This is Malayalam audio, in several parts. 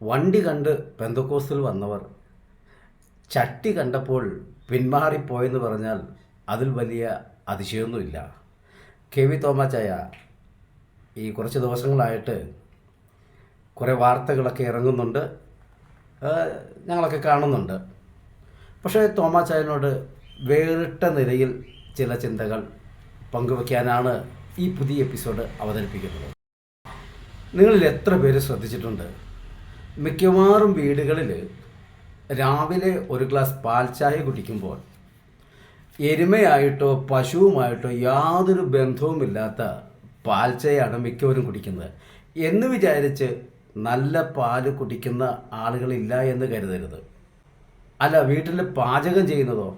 വണ്ടി കണ്ട് പെന്തക്കോസ്തിൽ വന്നവർ ചട്ടി കണ്ടപ്പോൾ പിന്മാറിപ്പോയെന്ന് പറഞ്ഞാൽ അതിൽ വലിയ അതിശയമൊന്നുമില്ല. കെ വി തോമാച്ചായ ഈ കുറച്ച് ദിവസങ്ങളായിട്ട് കുറേ വാർത്തകളൊക്കെ ഇറങ്ങുന്നുണ്ട്, ഞങ്ങളൊക്കെ കാണുന്നുണ്ട്. പക്ഷേ തോമാച്ചായനോട് വേറിട്ട നിലയിൽ ചില ചിന്തകൾ പങ്കുവയ്ക്കാനാണ് ഈ പുതിയ എപ്പിസോഡ് അവതരിപ്പിക്കുന്നത്. നിങ്ങളിൽ എത്ര പേര് ശ്രദ്ധിച്ചിട്ടുണ്ട്, മിക്കവാറും വീടുകളിൽ രാവിലെ ഒരു ഗ്ലാസ് പാൽ ചായ കുടിക്കുമ്പോൾ എരുമയായിട്ടോ പശുവുമായിട്ടോ യാതൊരു ബന്ധവുമില്ലാത്ത പാൽ ചായയാണ് മിക്കവരും കുടിക്കുന്നത്. എന്ന് വിചാരിച്ച് നല്ല പാല് കുടിക്കുന്ന ആളുകളില്ല എന്ന് കരുതരുത്. അല്ല, വീട്ടിൽ പാചകം ചെയ്യുന്നതോ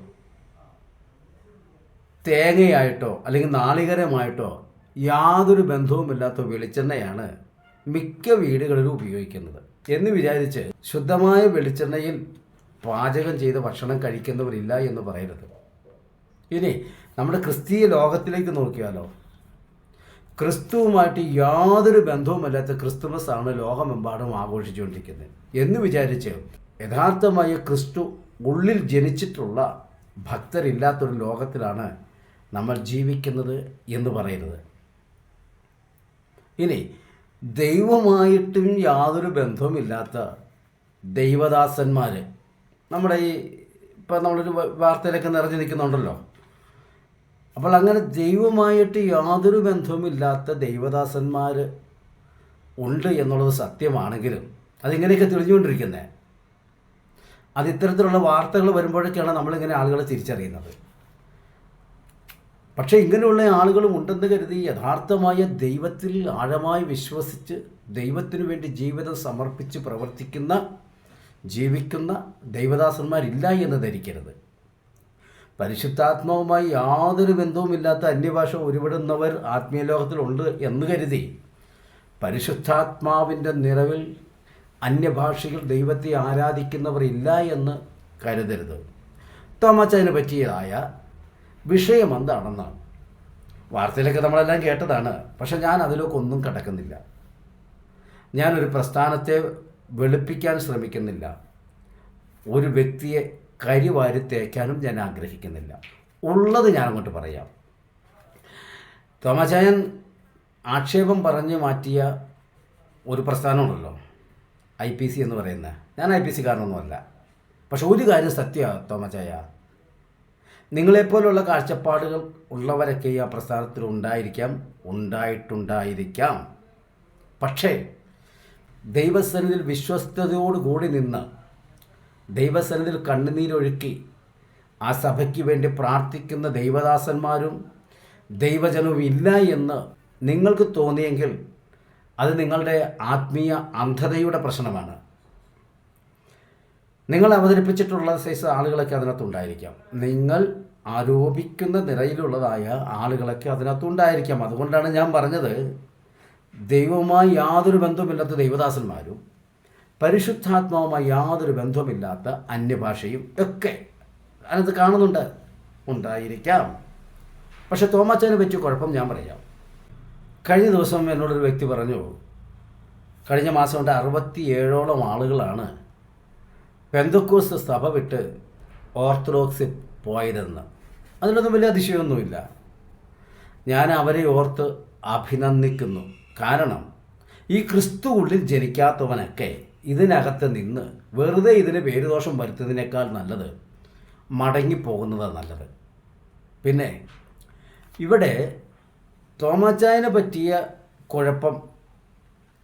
തേങ്ങയായിട്ടോ അല്ലെങ്കിൽ നാളികേരമായിട്ടോ യാതൊരു ബന്ധവുമില്ലാത്ത വെളിച്ചെണ്ണയാണ് മിക്ക വീടുകളിലും ഉപയോഗിക്കുന്നത്. എന്ന് വിചാരിച്ച് ശുദ്ധമായ വെളിച്ചെണ്ണയിൽ പാചകം ചെയ്ത ഭക്ഷണം കഴിക്കുന്നവരില്ല എന്ന് പറയരുത്. ഇനി നമ്മുടെ ക്രിസ്തീയ ലോകത്തിലേക്ക് നോക്കിയാലോ, ക്രിസ്തുവുമായിട്ട് യാതൊരു ബന്ധവുമില്ലാത്ത ക്രിസ്തുമസ് ആണ് ലോകമെമ്പാടും ആഘോഷിച്ചുകൊണ്ടിരിക്കുന്നത്. എന്ന് വിചാരിച്ച് യഥാർത്ഥമായ ക്രിസ്തു ഉള്ളിൽ ജനിച്ചിട്ടുള്ള ഭക്തരില്ലാത്തൊരു ലോകത്തിലാണ് നമ്മൾ ജീവിക്കുന്നത് എന്ന് പറയരുത്. ഇനി ദൈവമായിട്ടും യാതൊരു ബന്ധവുമില്ലാത്ത ദൈവദാസന്മാർ നമ്മുടെ ഇപ്പം നമ്മളൊരു വാർത്തയിലൊക്കെ നിറഞ്ഞു നിൽക്കുന്നുണ്ടല്ലോ. അപ്പോൾ അങ്ങനെ ദൈവമായിട്ട് യാതൊരു ബന്ധവുമില്ലാത്ത ദൈവദാസന്മാർ ഉണ്ട് എന്നുള്ളത് സത്യമാണെങ്കിലും അതിങ്ങനെയൊക്കെ തെളിഞ്ഞുകൊണ്ടിരിക്കുന്നത്. അത് ഇത്തരത്തിലുള്ള വാർത്തകൾ വരുമ്പോഴൊക്കെയാണ് നമ്മളിങ്ങനെ ആളുകളെ തിരിച്ചറിയുന്നത്. പക്ഷേ ഇങ്ങനെയുള്ള ആളുകളും ഉണ്ടെന്ന് കരുതി യഥാർത്ഥമായ ദൈവത്തിൽ ആഴമായി വിശ്വസിച്ച് ദൈവത്തിനു വേണ്ടി ജീവിതം സമർപ്പിച്ച് ജീവിക്കുന്ന ദൈവദാസന്മാരില്ല എന്ന് ധരിക്കരുത്. പരിശുദ്ധാത്മാവുമായി യാതൊരു ബന്ധവുമില്ലാത്ത അന്യഭാഷ ഉരുവിടുന്നവർ ആത്മീയ ലോകത്തിലുണ്ട് എന്ന് കരുതി പരിശുദ്ധാത്മാവിൻ്റെ നിറവിൽ അന്യഭാഷകൾ ദൈവത്തെ ആരാധിക്കുന്നവർ ഇല്ല എന്ന് കരുതരുത്. തോമാച്ചായന് പറ്റിയതായ വിഷയം എന്താണെന്ന് വാർത്തയിലൊക്കെ നമ്മളെല്ലാം കേട്ടതാണ്. പക്ഷെ ഞാൻ അതിലൊക്കെ ഒന്നും കടക്കുന്നില്ല. ഞാനൊരു പ്രസ്ഥാനത്തെ വെളുപ്പിക്കാൻ ശ്രമിക്കുന്നില്ല. ഒരു വ്യക്തിയെ കരിവാരി തേക്കാനും ഞാൻ ആഗ്രഹിക്കുന്നില്ല. ഉള്ളത് ഞാൻ അങ്ങോട്ട് പറയാം. തോമാച്ചായൻ ആക്ഷേപം പറഞ്ഞ് മാറ്റിയ ഒരു പ്രസ്ഥാനമുണ്ടല്ലോ, IPC എന്ന് പറയുന്നത്. ഞാൻ IPC കാരനൊന്നുമല്ല. പക്ഷെ ഒരു കാര്യം സത്യമാണ് തോമാച്ചായ, നിങ്ങളെപ്പോലുള്ള കാഴ്ചപ്പാടുകൾ ഉള്ളവരൊക്കെ ഈ ആ പ്രസ്ഥാനത്തിൽ ഉണ്ടായിട്ടുണ്ടായിരിക്കാം. പക്ഷേ ദൈവസന്നിധിയിൽ വിശ്വസ്തയോടുകൂടി നിന്ന് ദൈവസന്നിധിയിൽ കണ്ണുനീരൊഴുക്കി ആ സഭയ്ക്ക് വേണ്ടി പ്രാർത്ഥിക്കുന്ന ദൈവദാസന്മാരും ദൈവജനവും ഇല്ല എന്ന് നിങ്ങൾക്ക് തോന്നിയെങ്കിൽ അത് നിങ്ങളുടെ ആത്മീയ അന്ധതയുടെ പ്രശ്നമാണ്. നിങ്ങൾ അവതരിപ്പിച്ചിട്ടുള്ള സൈസ് ആളുകളൊക്കെ അതിനകത്തുണ്ടായിരിക്കാം. നിങ്ങൾ ആരോപിക്കുന്ന നിരയിലുള്ളതായ ആളുകളൊക്കെ അതിനകത്തുണ്ടായിരിക്കാം. അതുകൊണ്ടാണ് ഞാൻ പറഞ്ഞത്, ദൈവവുമായി യാതൊരു ബന്ധവുമില്ലാത്ത ദൈവദാസന്മാരും പരിശുദ്ധാത്മാവുമായി യാതൊരു ബന്ധവുമില്ലാത്ത അന്യഭാഷയും ഒക്കെ അതിനകത്ത് കാണുന്നുണ്ട്, ഉണ്ടായിരിക്കാം. പക്ഷെ തോമാച്ചായനെ പറ്റിയ കുഴപ്പം ഞാൻ പറയാം. കഴിഞ്ഞ ദിവസം എന്നോടൊരു വ്യക്തി പറഞ്ഞു, കഴിഞ്ഞ മാസം കൊണ്ട് 67ഓളം ആളുകളാണ് പെന്തക്കോസ്ത് സഭ വിട്ട് ഓർത്തഡോക്സിൽ പോയതെന്ന്. അതിലൊന്നും വലിയ അതിശയമൊന്നുമില്ല. ഞാൻ അവരെ ഓർത്ത് അഭിനന്ദിക്കുന്നു. കാരണം ഈ ക്രിസ്തു ഉള്ളിൽ ജനിക്കാത്തവനൊക്കെ ഇതിനകത്ത് നിന്ന് വെറുതെ ഇതിന് പേരുദോഷം വരുത്തുന്നതിനേക്കാൾ നല്ലത് മടങ്ങിപ്പോകുന്നതാണ് നല്ലത്. പിന്നെ ഇവിടെ തോമാച്ചായനെ പറ്റിയ കുഴപ്പം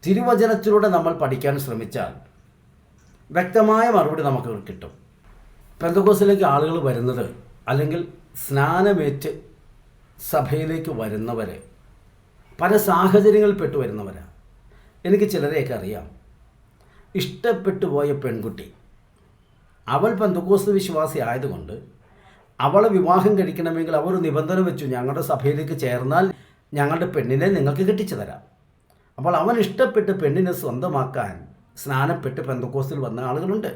തിരുവചനത്തിലൂടെ നമ്മൾ പഠിക്കാൻ ശ്രമിച്ചാൽ വ്യക്തമായ മറുപടി നമുക്ക് കിട്ടും. പെന്തക്കോസ്തിലേക്ക് ആളുകൾ വരുന്നത് അല്ലെങ്കിൽ സ്നാനമേറ്റ് സഭയിലേക്ക് വരുന്നവർ പല സാഹചര്യങ്ങളിൽപ്പെട്ട് വരുന്നവരാണ്. എനിക്ക് ചിലരെയൊക്കെ അറിയാം. ഇഷ്ടപ്പെട്ടു പോയ പെൺകുട്ടി, അവൾ പെന്തക്കോസ്ത് വിശ്വാസി ആയതുകൊണ്ട് അവളെ വിവാഹം കഴിക്കണമെങ്കിൽ അവർ നിബന്ധന വെച്ചു, ഞങ്ങളുടെ സഭയിലേക്ക് ചേർന്നാൽ ഞങ്ങളുടെ പെണ്ണിനെ നിങ്ങൾക്ക് കെട്ടിച്ചു തരാം. അപ്പോൾ അവൻ ഇഷ്ടപ്പെട്ട് പെണ്ണിനെ സ്വന്തമാക്കാൻ സ്നാനപ്പെട്ട് പെന്തക്കോസ്തിൽ വന്ന ആളുകളുണ്ട്.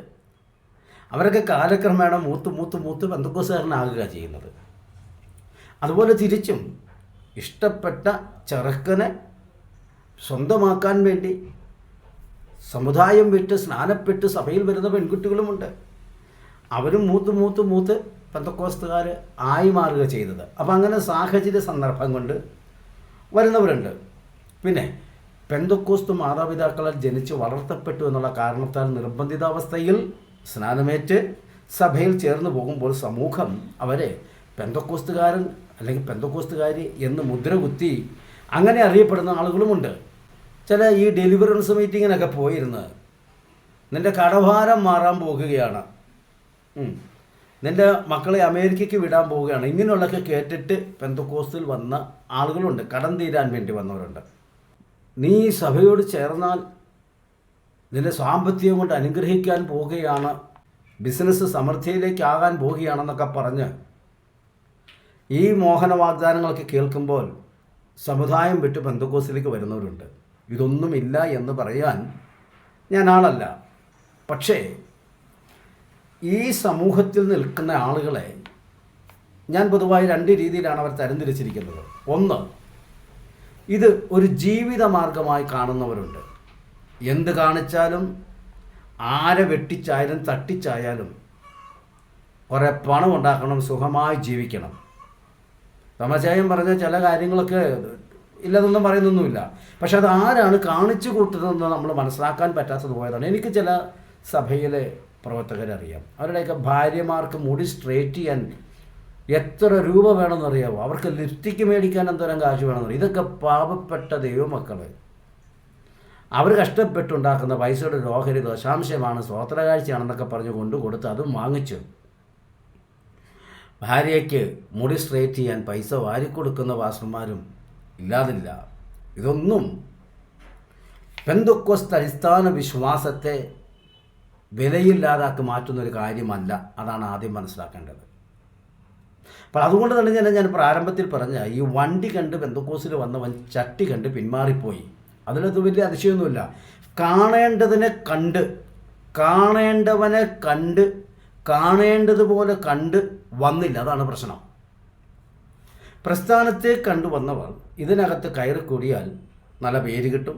അവരൊക്കെ കാലക്രമേണ മൂത്ത് പെന്തക്കോസ്തുകാരനാകുക ചെയ്യുന്നത്. അതുപോലെ തിരിച്ചും ഇഷ്ടപ്പെട്ട ചെറുക്കനെ സ്വന്തമാക്കാൻ വേണ്ടി സമുദായം വിട്ട് സ്നാനപ്പെട്ട് സഭയിൽ വരുന്ന പെൺകുട്ടികളുമുണ്ട്. അവരും മൂത്ത് പെന്തക്കോസ്തുകാർ ആയി മാറുക ചെയ്തത്. അപ്പം അങ്ങനെ സാഹചര്യ സന്ദർഭം കൊണ്ട് വരുന്നവരുണ്ട്. പിന്നെ പെന്തക്കോസ്തു മാതാപിതാക്കളാൽ ജനിച്ച് വളർത്തപ്പെട്ടു എന്നുള്ള കാരണത്താൽ നിർബന്ധിതാവസ്ഥയിൽ സ്നാനമേറ്റ് സഭയിൽ ചേർന്ന് പോകുമ്പോൾ സമൂഹം അവരെ പെന്തക്കോസ്തുകാരൻ അല്ലെങ്കിൽ പെന്തക്കോസ്തുകാരി എന്ന് മുദ്ര കുത്തി അങ്ങനെ അറിയപ്പെടുന്ന ആളുകളുമുണ്ട്. ചില ഈ ഡെലിവറൻസ് മീറ്റിങ്ങിനൊക്കെ പോയിരുന്ന് നിൻ്റെ കടഭാരം മാറാൻ പോകുകയാണ്, നിൻ്റെ മക്കളെ അമേരിക്കയ്ക്ക് വിടാൻ പോവുകയാണ്, ഇങ്ങനെയുള്ളതൊക്കെ കേട്ടിട്ട് പെന്തക്കോസ്തിൽ വന്ന ആളുകളുണ്ട്. കടം തീരാൻ വേണ്ടി വന്നവരുണ്ട്. നീ സഭയോട് ചേർന്നാൽ നിന്റെ സാമ്പത്തികം കൊണ്ട് അനുഗ്രഹിക്കാൻ പോവുകയാണ്, ബിസിനസ് സമൃദ്ധിയിലേക്കാകാൻ പോവുകയാണെന്നൊക്കെ പറഞ്ഞ് ഈ മോഹന വാഗ്ദാനങ്ങളൊക്കെ കേൾക്കുമ്പോൾ സമുദായം വിട്ട് പെന്തക്കോസ്തിലേക്ക് വരുന്നവരുണ്ട്. ഇതൊന്നുമില്ല എന്ന് പറയാൻ ഞാൻ ആളല്ല. പക്ഷേ ഈ സമൂഹത്തിൽ നിൽക്കുന്ന ആളുകളെ ഞാൻ പൊതുവായി രണ്ട് രീതിയിലാണ് അവർ തരംതിരിച്ചിരിക്കുന്നത്. ഒന്ന്, ഇത് ഒരു ജീവിത മാർഗമായി കാണുന്നവരുണ്ട്. എന്ത് കാണിച്ചാലും ആരെ വെട്ടിച്ചായാലും തട്ടിച്ചായാലും കുറേ പണം ഉണ്ടാക്കണം, സുഖമായി ജീവിക്കണം. തമാശായം പറഞ്ഞ ചില കാര്യങ്ങളൊക്കെ ഇല്ലതൊന്നും പറയുന്നൊന്നുമില്ല. പക്ഷെ അത് ആരാണ് കാണിച്ചു കൂട്ടുന്നതെന്ന് നമ്മൾ മനസ്സിലാക്കാൻ പറ്റാത്തത് പോയതാണ്. എനിക്ക് ചില സഭയിലെ പ്രവർത്തകരറിയാം. അവരുടെയൊക്കെ ഭാര്യമാർക്ക് മുടി സ്ട്രേറ്റ് ചെയ്യാൻ എത്ര രൂപ വേണമെന്നറിയാമോ? അവർക്ക് ലിപ്സ്റ്റിക്ക് മേടിക്കാൻ എന്തോരം കാശ് വേണമെന്നറിയാം. ഇതൊക്കെ പാവപ്പെട്ട ദൈവമക്കൾ. അവർ കഷ്ടപ്പെട്ടുണ്ടാക്കുന്ന പൈസയുടെ ഒരു ഓഹരി ദശാംശമാണ്, സ്വോത്രകാഴ്ചയാണെന്നൊക്കെ പറഞ്ഞ് കൊടുത്ത് അതും വാങ്ങിച്ചു ഭാര്യയ്ക്ക് മുടി സ്ട്രേറ്റ് ചെയ്യാൻ പൈസ വാരിക്കൊടുക്കുന്ന പാസ്റ്റർമാരും ഇല്ലാതില്ല. ഇതൊന്നും പെന്തക്കോസ്ത് അടിസ്ഥാന വിശ്വാസത്തെ വിലയില്ലാതാക്കി മാറ്റുന്നൊരു കാര്യമല്ല. അതാണ് ആദ്യം മനസ്സിലാക്കേണ്ടത്. അപ്പോൾ അതുകൊണ്ട് തന്നെ ഞാൻ പ്രാരംഭത്തിൽ പറഞ്ഞ ഈ വണ്ടി കണ്ട് പെന്തക്കോസ്തിൽ വന്നവൻ ചട്ടി കണ്ട് പിന്മാറിപ്പോയി. അതിലത് വലിയ അതിശയമൊന്നുമില്ല. കാണേണ്ടതിനെ കണ്ട്, കാണേണ്ടവനെ കണ്ട്, കാണേണ്ടതുപോലെ കണ്ട് വന്നില്ല. അതാണ് പ്രശ്നം. പ്രസ്ഥാനത്തെ കണ്ടു വന്നവർ ഇതിനകത്ത് കയറി കൂടിയാൽ നല്ല പേര് കിട്ടും,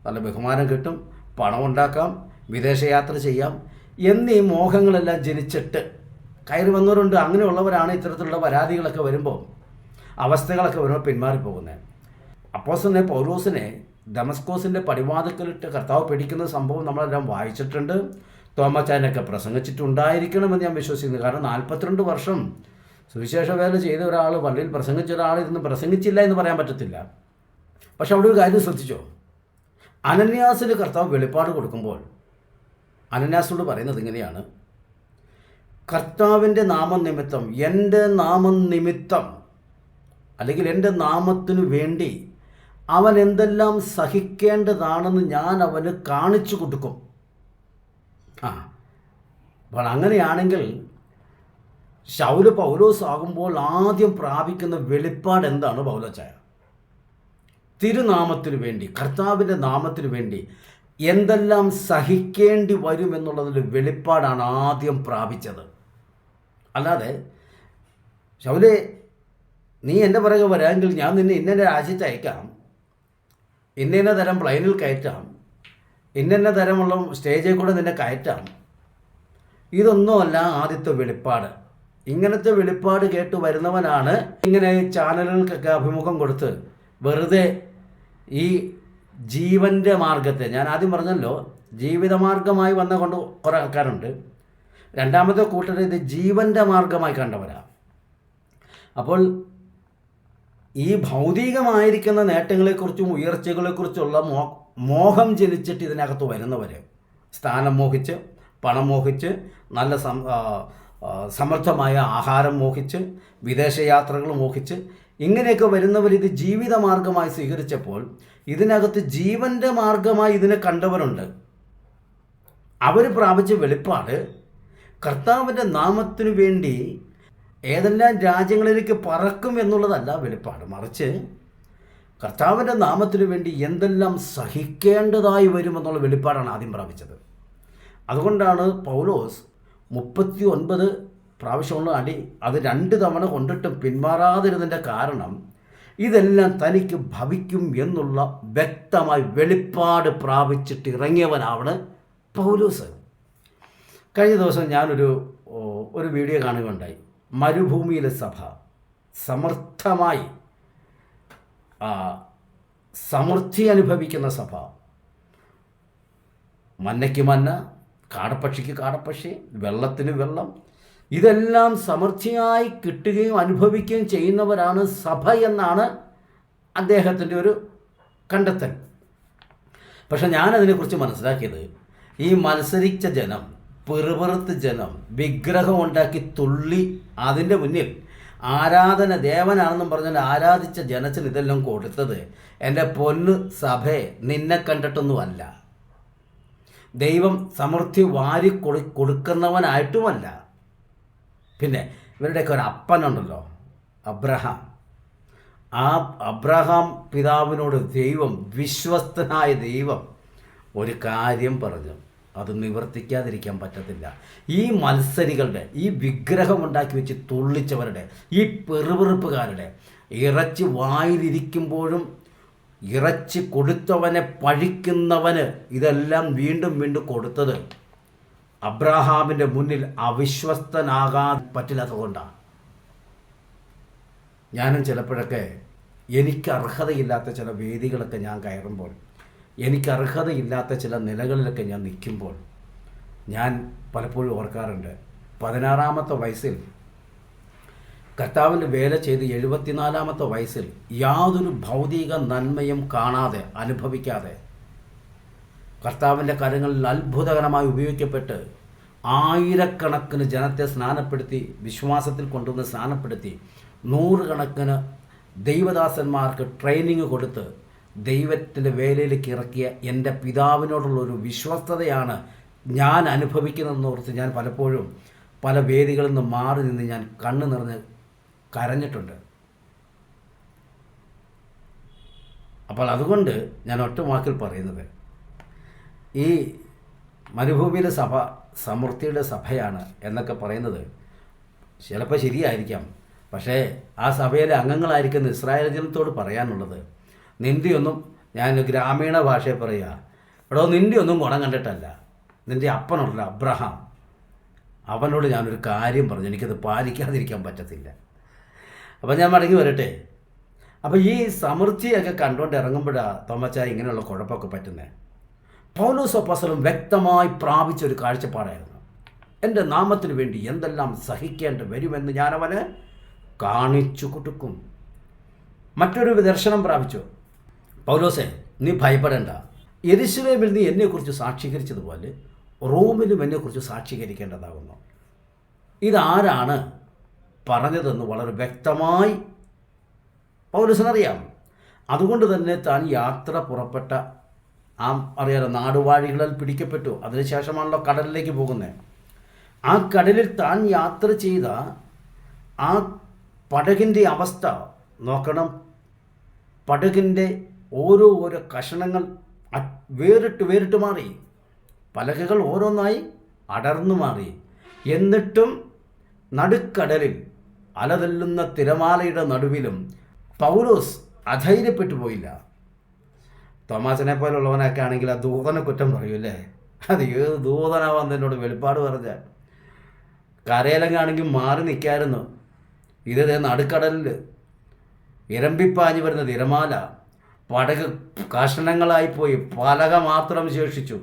നല്ല ബഹുമാനം കിട്ടും, പണം ഉണ്ടാക്കാം, വിദേശയാത്ര ചെയ്യാം എന്നീ മോഹങ്ങളെല്ലാം ജനിച്ചിട്ട് കയറി വന്നവരുണ്ട്. അങ്ങനെയുള്ളവരാണ് ഇത്തരത്തിലുള്ള പരാതികളൊക്കെ വരുമ്പോൾ, അവസ്ഥകളൊക്കെ വരുമ്പോൾ പിന്മാറിപ്പോകുന്നത്. അപ്പോസ്തലനായ പൗലോസിനെ ദമസ്കോസിൻ്റെ പടിവാതിക്കലിട്ട് കർത്താവ് പിടിക്കുന്ന സംഭവം നമ്മളെല്ലാം വായിച്ചിട്ടുണ്ട്. തോമാച്ചാനൊക്കെ പ്രസംഗിച്ചിട്ടുണ്ടായിരിക്കണമെന്ന് ഞാൻ വിശ്വസിക്കുന്നു. കാരണം 42 വർഷം സുവിശേഷ വേല ചെയ്ത ഒരാൾ, പള്ളിയിൽ പ്രസംഗിച്ച ഒരാൾ ഇതൊന്നും പ്രസംഗിച്ചില്ല എന്ന് പറയാൻ പറ്റത്തില്ല. പക്ഷെ അവിടെ ഒരു കാര്യം ശ്രദ്ധിച്ചോ? അനന്യാസിന് കർത്താവ് വെളിപ്പാട് കൊടുക്കുമ്പോൾ അനന്യാസിനോട് പറയുന്നത് ഇങ്ങനെയാണ്: കർത്താവിൻ്റെ നാമനിമിത്തം, എൻ്റെ നാമനിമിത്തം അല്ലെങ്കിൽ എൻ്റെ നാമത്തിനു വേണ്ടി അവൻ എന്തെല്ലാം സഹിക്കേണ്ടതാണെന്ന് ഞാൻ അവന് കാണിച്ചു കൊടുക്കും. അപ്പോൾ അങ്ങനെയാണെങ്കിൽ ശൗല് പൗലോസ് ആകുമ്പോൾ ആദ്യം പ്രാപിക്കുന്ന വെളിപ്പാട് എന്താണ്? പൗലോച്ചായ തിരുനാമത്തിനു വേണ്ടി, കർത്താവിൻ്റെ നാമത്തിനു വേണ്ടി എന്തെല്ലാം സഹിക്കേണ്ടി വരുമെന്നുള്ളതിൻ്റെ വെളിപ്പാടാണ് ആദ്യം പ്രാപിച്ചത്. അല്ലാതെ ശൗലേ, നീ എൻ്റെ പുറകെ വരാമെങ്കിൽ ഞാൻ നിന്നെ ഇന്നെ രാജ്യത്ത് അയക്കാം, ഇന്ന തരം പ്ലെയിനിൽ കയറ്റാം, ഇന്ന തരമുള്ള സ്റ്റേജിൽ കൂടെ നിന്നെ കയറ്റാം. ഇതൊന്നുമല്ല ആദ്യത്തെ വെളിപ്പാട്. ഇങ്ങനത്തെ വെളിപ്പാട് കേട്ട് വരുന്നവനാണ് ഇങ്ങനെ ചാനലുകൾക്കൊക്കെ അഭിമുഖം കൊടുത്ത് വെറുതെ ഈ ജീവൻ്റെ മാർഗത്തെ, ഞാൻ ആദ്യം പറഞ്ഞല്ലോ ജീവിതമാർഗമായി വന്ന കൊണ്ട് കുറേ ആൾക്കാരുണ്ട്. രണ്ടാമത്തെ കൂട്ടർ ഇത് ജീവൻ്റെ മാർഗമായി കണ്ടവരാ. അപ്പോൾ ഈ ഭൗതികമായിരിക്കുന്ന നേട്ടങ്ങളെക്കുറിച്ചും ഉയർച്ചകളെക്കുറിച്ചുള്ള മോഹം ജനിച്ചിട്ട് ഇതിനകത്ത് വരുന്നവർ, സ്ഥാനം മോഹിച്ച്, പണം മോഹിച്ച്, നല്ല സമൃദ്ധമായ ആഹാരം മോഹിച്ച്, വിദേശയാത്രകൾ മോഹിച്ച്, ഇങ്ങനെയൊക്കെ വരുന്നവർ ഇത് ജീവിതമാർഗമായി സ്വീകരിച്ചപ്പോൾ ഇതിനകത്ത് ജീവൻ്റെ മാർഗമായി ഇതിനെ കണ്ടവരുണ്ട്. അവർ പ്രാപിച്ച വെളിപ്പാട് കർത്താവിൻ്റെ നാമത്തിനു വേണ്ടി ഏതെല്ലാം രാജ്യങ്ങളിലേക്ക് പറക്കും എന്നുള്ളതല്ല വെളിപ്പാട്, മറിച്ച് കർത്താവിൻ്റെ നാമത്തിനു വേണ്ടി എന്തെല്ലാം സഹിക്കേണ്ടതായി വരുമെന്നുള്ള വെളിപ്പാടാണ് ആദ്യം പ്രാപിച്ചത്. അതുകൊണ്ടാണ് പൗലോസ് 39 പ്രാവശ്യമുള്ള അടി അത് 2 തവണ കൊണ്ടിട്ടും പിന്മാറാതിരുന്നതിൻ്റെ കാരണം ഇതെല്ലാം തനിക്ക് ഭവിക്കും എന്നുള്ള വ്യക്തമായി വെളിപ്പാട് പ്രാപിച്ചിട്ട് ഇറങ്ങിയവനാണ് പൗലോസ്. കഴിഞ്ഞ ദിവസം ഞാനൊരു വീഡിയോ കാണുകയുണ്ടായി. മരുഭൂമിയിലെ സഭ സമർത്ഥമായി സമൃദ്ധി അനുഭവിക്കുന്ന സഭ. മന്നയ്ക്ക് മന്ന, കാടപ്പക്ഷിക്ക് കാടപ്പക്ഷി, വെള്ളത്തിന് വെള്ളം, ഇതെല്ലാം സമൃദ്ധിയായി കിട്ടുകയും അനുഭവിക്കുകയും ചെയ്യുന്നവരാണ് സഭ എന്നാണ് അദ്ദേഹത്തിൻ്റെ ഒരു കണ്ടെത്തൽ. പക്ഷെ ഞാനതിനെക്കുറിച്ച് മനസ്സിലാക്കിയത്, ഈ മത്സരിച്ച ജനം, പെറുപെറുത്ത് ജനം വിഗ്രഹം ഉണ്ടാക്കി തുള്ളി അതിൻ്റെ മുന്നിൽ ആരാധന ദേവനാണെന്നും പറഞ്ഞാൽ ആരാധിച്ച ജനത്തിന് ഇതെല്ലാം കൊടുത്തത് എൻ്റെ പൊന്നു സഭയെ നിന്നെ കണ്ടിട്ടൊന്നുമല്ല, ദൈവം സമൃദ്ധി വാരി കൊടുക്കുന്നവനായിട്ടുമല്ല. പിന്നെ ഇവരുടെയൊക്കെ ഒരു അപ്പനുണ്ടല്ലോ, അബ്രഹാം. ആ അബ്രഹാം പിതാവിനോട് ദൈവം, വിശ്വസ്തനായ ദൈവം ഒരു കാര്യം പറഞ്ഞു, അത് നിവർത്തിക്കാതിരിക്കാൻ പറ്റത്തില്ല. ഈ മത്സരികളുടെ, ഈ വിഗ്രഹം ഉണ്ടാക്കി വെച്ച് തുള്ളിച്ചവരുടെ, ഈ പെറുപെറുപ്പുകാരുടെ ഇറച്ചി വായിലിരിക്കുമ്പോഴും ഇറച്ചി കൊടുത്തവനെ പഴിക്കുന്നവന് ഇതെല്ലാം വീണ്ടും വീണ്ടും കൊടുത്തത് അബ്രഹാമിൻ്റെ മുന്നിൽ അവിശ്വസ്തനാകാൻ പറ്റില്ലാത്തതുകൊണ്ടാണ്. ഞാനും ചിലപ്പോഴൊക്കെ എനിക്ക് അർഹതയില്ലാത്ത ചില വേദികളൊക്കെ ഞാൻ കയറുമ്പോൾ, എനിക്ക് അർഹതയില്ലാത്ത ചില നിലകളിലൊക്കെ ഞാൻ നിൽക്കുമ്പോൾ ഞാൻ പലപ്പോഴും ഓർക്കാറുണ്ട്, 16-ാമത്തെ വയസ്സിൽ കർത്താവിൻ്റെ വേല ചെയ്ത് 74-ാമത്തെ വയസ്സിൽ യാതൊരു ഭൗതിക നന്മയും കാണാതെ, അനുഭവിക്കാതെ കർത്താവിൻ്റെ കരങ്ങളിൽ അത്ഭുതകരമായി ഉപയോഗിക്കപ്പെട്ട് ആയിരക്കണക്കിന് ജനത്തെ സ്നാനപ്പെടുത്തി, വിശ്വാസത്തിൽ കൊണ്ടുവന്ന് സ്നാനപ്പെടുത്തി, 100 കണക്കിന് ദൈവദാസന്മാർക്ക് ട്രെയിനിങ് കൊടുത്ത് ദൈവത്തിൻ്റെ വേലയിലേക്ക് ഇറക്കിയ എൻ്റെ പിതാവിനോടുള്ളൊരു വിശ്വസ്തതയാണ് ഞാൻ അനുഭവിക്കുന്നതെന്നോർത്ത് ഞാൻ പലപ്പോഴും പല വേദികളിൽ നിന്ന് മാറി നിന്ന് ഞാൻ കണ്ണു നിറഞ്ഞ് കരഞ്ഞിട്ടുണ്ട്. അപ്പോൾ അതുകൊണ്ട് ഞാൻ ഒറ്റ വാക്കിൽ പറയുന്നത്, ഈ മരുഭൂമിയിലെ സഭ സമൃദ്ധിയുടെ സഭയാണ് എന്നൊക്കെ പറയുന്നത് ചിലപ്പോൾ ശരിയായിരിക്കാം. പക്ഷേ ആ സഭയിലെ അംഗങ്ങളായിരിക്കുന്ന ഇസ്രായേൽ ജനത്തോട് പറയാനുള്ളത്, നിൻ്റെയൊന്നും, ഞാൻ ഗ്രാമീണ ഭാഷയിൽ പറയുക, എടോ നിൻ്റെയൊന്നും ഗുണം കണ്ടിട്ടല്ല, നിൻ്റെ അപ്പനുള്ള അബ്രഹാം, അവനോട് ഞാനൊരു കാര്യം പറഞ്ഞു, എനിക്കത് പാലിക്കാതിരിക്കാൻ പറ്റത്തില്ല. അപ്പോൾ ഞാൻ മടങ്ങി വരട്ടെ. അപ്പോൾ ഈ സമൃദ്ധിയൊക്കെ കണ്ടുകൊണ്ട് ഇറങ്ങുമ്പോഴാണ് തോമച്ചായ ഇങ്ങനെയുള്ള കുഴപ്പമൊക്കെ പറ്റുന്നത്. പൗലോസ് അപ്പോസ്തലൻ വ്യക്തമായി പ്രാപിച്ചൊരു കാഴ്ചപ്പാടായിരുന്നു, എൻ്റെ നാമത്തിന് വേണ്ടി എന്തെല്ലാം സഹിക്കേണ്ടി വരുമെന്ന് ഞാനവന് കാണിച്ചു കൊടുക്കും. മറ്റൊരു ദർശനം പ്രാപിച്ചു, പൗലോസേ നീ ഭയപ്പെടേണ്ട, യെരുശലേമിൽ നീ എന്നെക്കുറിച്ച് സാക്ഷീകരിച്ചതുപോലെ റോമിലും എന്നെക്കുറിച്ച് സാക്ഷീകരിക്കേണ്ടതാകുന്നു. ഇതാരാണ് പറഞ്ഞതെന്ന് വളരെ വ്യക്തമായി പൗലോസിനറിയാം. അതുകൊണ്ട് തന്നെ താൻ യാത്ര പുറപ്പെട്ട അറിയാലോ, നാടുവാഴികളിൽ പിടിക്കപ്പെട്ടു. അതിനുശേഷമാണല്ലോ കടലിലേക്ക് പോകുന്നത്. ആ കടലിൽ താൻ യാത്ര ചെയ്ത ആ പടകിൻ്റെ അവസ്ഥ നോക്കണം. പടകിൻ്റെ ഓരോ കഷണങ്ങൾ വേറിട്ട് മാറി, പലകകൾ ഓരോന്നായി അടർന്നു മാറി. എന്നിട്ടും നടുക്കടലിൽ അലതല്ലുന്ന തിരമാലയുടെ നടുവിലും പൗലോസ് അധൈര്യപ്പെട്ടു പോയില്ല. തോമാസിനെ പോലുള്ളവനൊക്കെ ആണെങ്കിൽ ആ ദൂതനെ കുറ്റം പറയൂല്ലേ, അത് ഏത് ദൂതനാവാൻ എന്നോട് വെളിപ്പാട് പറഞ്ഞ. കരയിലങ്ങാണെങ്കിൽ മാറി നിൽക്കായിരുന്നു. ഇതേ നടുക്കടലിൽ ഇരമ്പിപ്പാഞ്ഞു വരുന്ന തിരമാല, പടക് കഷണങ്ങളായിപ്പോയി, പലക മാത്രം ശേഷിച്ചു.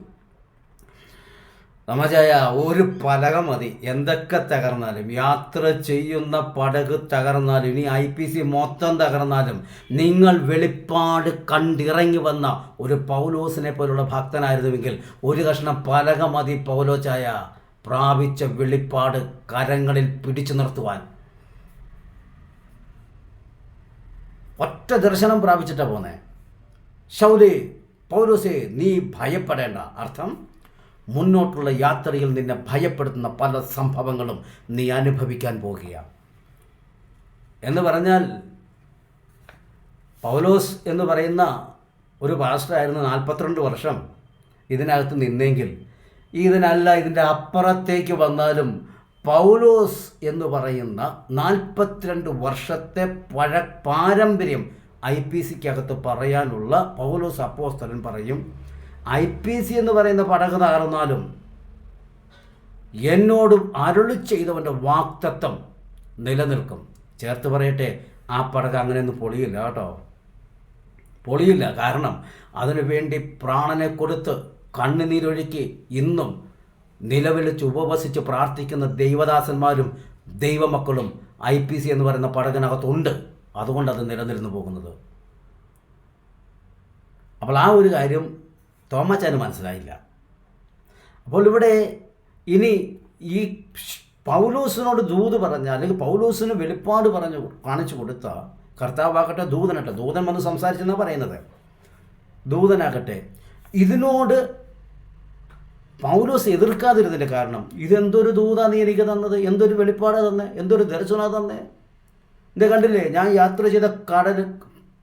തമാശായ ഒരു പലക മതി, എന്തൊക്കെ തകർന്നാലും, യാത്ര ചെയ്യുന്ന പടക് തകർന്നാലും, ഇനി IPC മൊത്തം തകർന്നാലും, നിങ്ങൾ വെളിപ്പാട് കണ്ടിറങ്ങി വന്ന ഒരു പൗലോസിനെ പോലുള്ള ഭക്തനായിരുന്നുവെങ്കിൽ ഒരു കഷ്ണം പലക മതി പൗലോച്ചായ പ്രാപിച്ച വെളിപ്പാട് കരങ്ങളിൽ പിടിച്ചു നിർത്തുവാൻ. ഒറ്റ ദർശനം പ്രാപിച്ചിട്ടാണ് പോന്നേ. ശൗലേ, പൗലോസേ നീ ഭയപ്പെടേണ്ട. അർത്ഥം, മുന്നോട്ടുള്ള യാത്രയിൽ നിന്നെ ഭയപ്പെടുത്തുന്ന പല സംഭവങ്ങളും നീ അനുഭവിക്കാൻ പോകുകയാണ് എന്ന് പറഞ്ഞാൽ, പൗലോസ് എന്ന് പറയുന്ന ഒരു പാസ്റ്ററായിരുന്നു 42 വർഷം ഇതിനകത്ത് നിന്നെങ്കിൽ, ഇതിൻ്റെ അപ്പുറത്തേക്ക് വന്നാലും പൗലോസ് എന്ന് പറയുന്ന 42 വർഷത്തെ പാരമ്പര്യം IPCക്കകത്ത് പറയാനുള്ള പൗലോസ് അപ്പോസ്തലൻ പറയും, IPC എന്ന് പറയുന്ന പടക് തകർന്നാലും എന്നോട് അരുളി ചെയ്തവൻ്റെ വാക്തത്വം നിലനിൽക്കും. ചേർത്ത് പറയട്ടെ, ആ പടക് അങ്ങനെയൊന്നും പൊളിയില്ല കേട്ടോ, പൊളിയില്ല. കാരണം അതിനു വേണ്ടി പ്രാണനെ കൊടുത്ത് കണ്ണുനീരൊഴുക്കി ഇന്നും നിലവിളിച്ച് ഉപവസിച്ച് പ്രാർത്ഥിക്കുന്ന ദൈവദാസന്മാരും ദൈവമക്കളും IPC എന്ന് പറയുന്ന പടകിനകത്തുണ്ട്. അതുകൊണ്ടത് നിലനിന്ന് പോകുന്നത്. അപ്പോൾ ആ ഒരു കാര്യം തോമാച്ചാന് മനസ്സിലായില്ല. അപ്പോൾ ഇവിടെ ഇനി ഈ പൗലോസിനോട് ദൂത് പറഞ്ഞ, അല്ലെങ്കിൽ പൗലോസിന് വെളിപ്പാട് കാണിച്ചു കൊടുത്ത കർത്താവാകട്ടെ, ദൂതനാകട്ടെ, ദൂതൻ വന്ന് സംസാരിച്ചെന്നാണ് പറയുന്നത്, ദൂതനാകട്ടെ, ഇതിനോട് പൗലോസ് എതിർക്കാതിരുന്നതിൻ്റെ കാരണം, ഇതെന്തൊരു ദൂതാ നീ എനിക്ക് തന്നത്, എന്തൊരു വെളിപ്പാടാ തന്നെ, എന്തൊരു ദർശന തന്നെ. ഇത് കണ്ടില്ലേ, ഞാൻ യാത്ര ചെയ്ത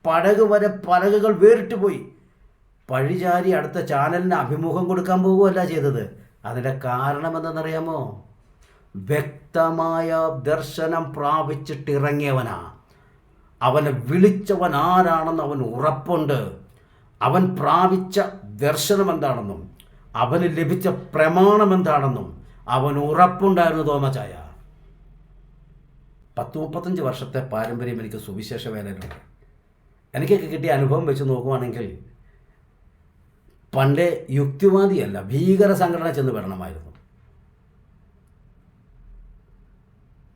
പടക് വരെ പലകകൾ വേറിട്ട് പോയി. പഴിചാരി അടുത്ത ചാനലിന് അഭിമുഖം കൊടുക്കാൻ പോകുകയല്ല ചെയ്തത്. അതിൻ്റെ കാരണം എന്തെന്നറിയാമോ? വ്യക്തമായ ദർശനം പ്രാപിച്ചിട്ടിറങ്ങിയവനാ. അവനെ വിളിച്ചവൻ ആരാണെന്ന് അവൻ ഉറപ്പുണ്ട്. അവൻ പ്രാപിച്ച ദർശനം എന്താണെന്നും അവന് ലഭിച്ച പ്രമാണം എന്താണെന്നും അവൻ ഉറപ്പുണ്ടായിരുന്നു. തോമച്ചായ 10-35 വർഷത്തെ പാരമ്പര്യം എനിക്ക് സുവിശേഷ വേലയിലുണ്ട്. എനിക്കൊക്കെ കിട്ടിയ അനുഭവം വെച്ച് നോക്കുവാണെങ്കിൽ പണ്ടേ യുക്തിവാദിയല്ല, ഭീകര സംഘടന ചെന്ന് വരണമായിരുന്നു.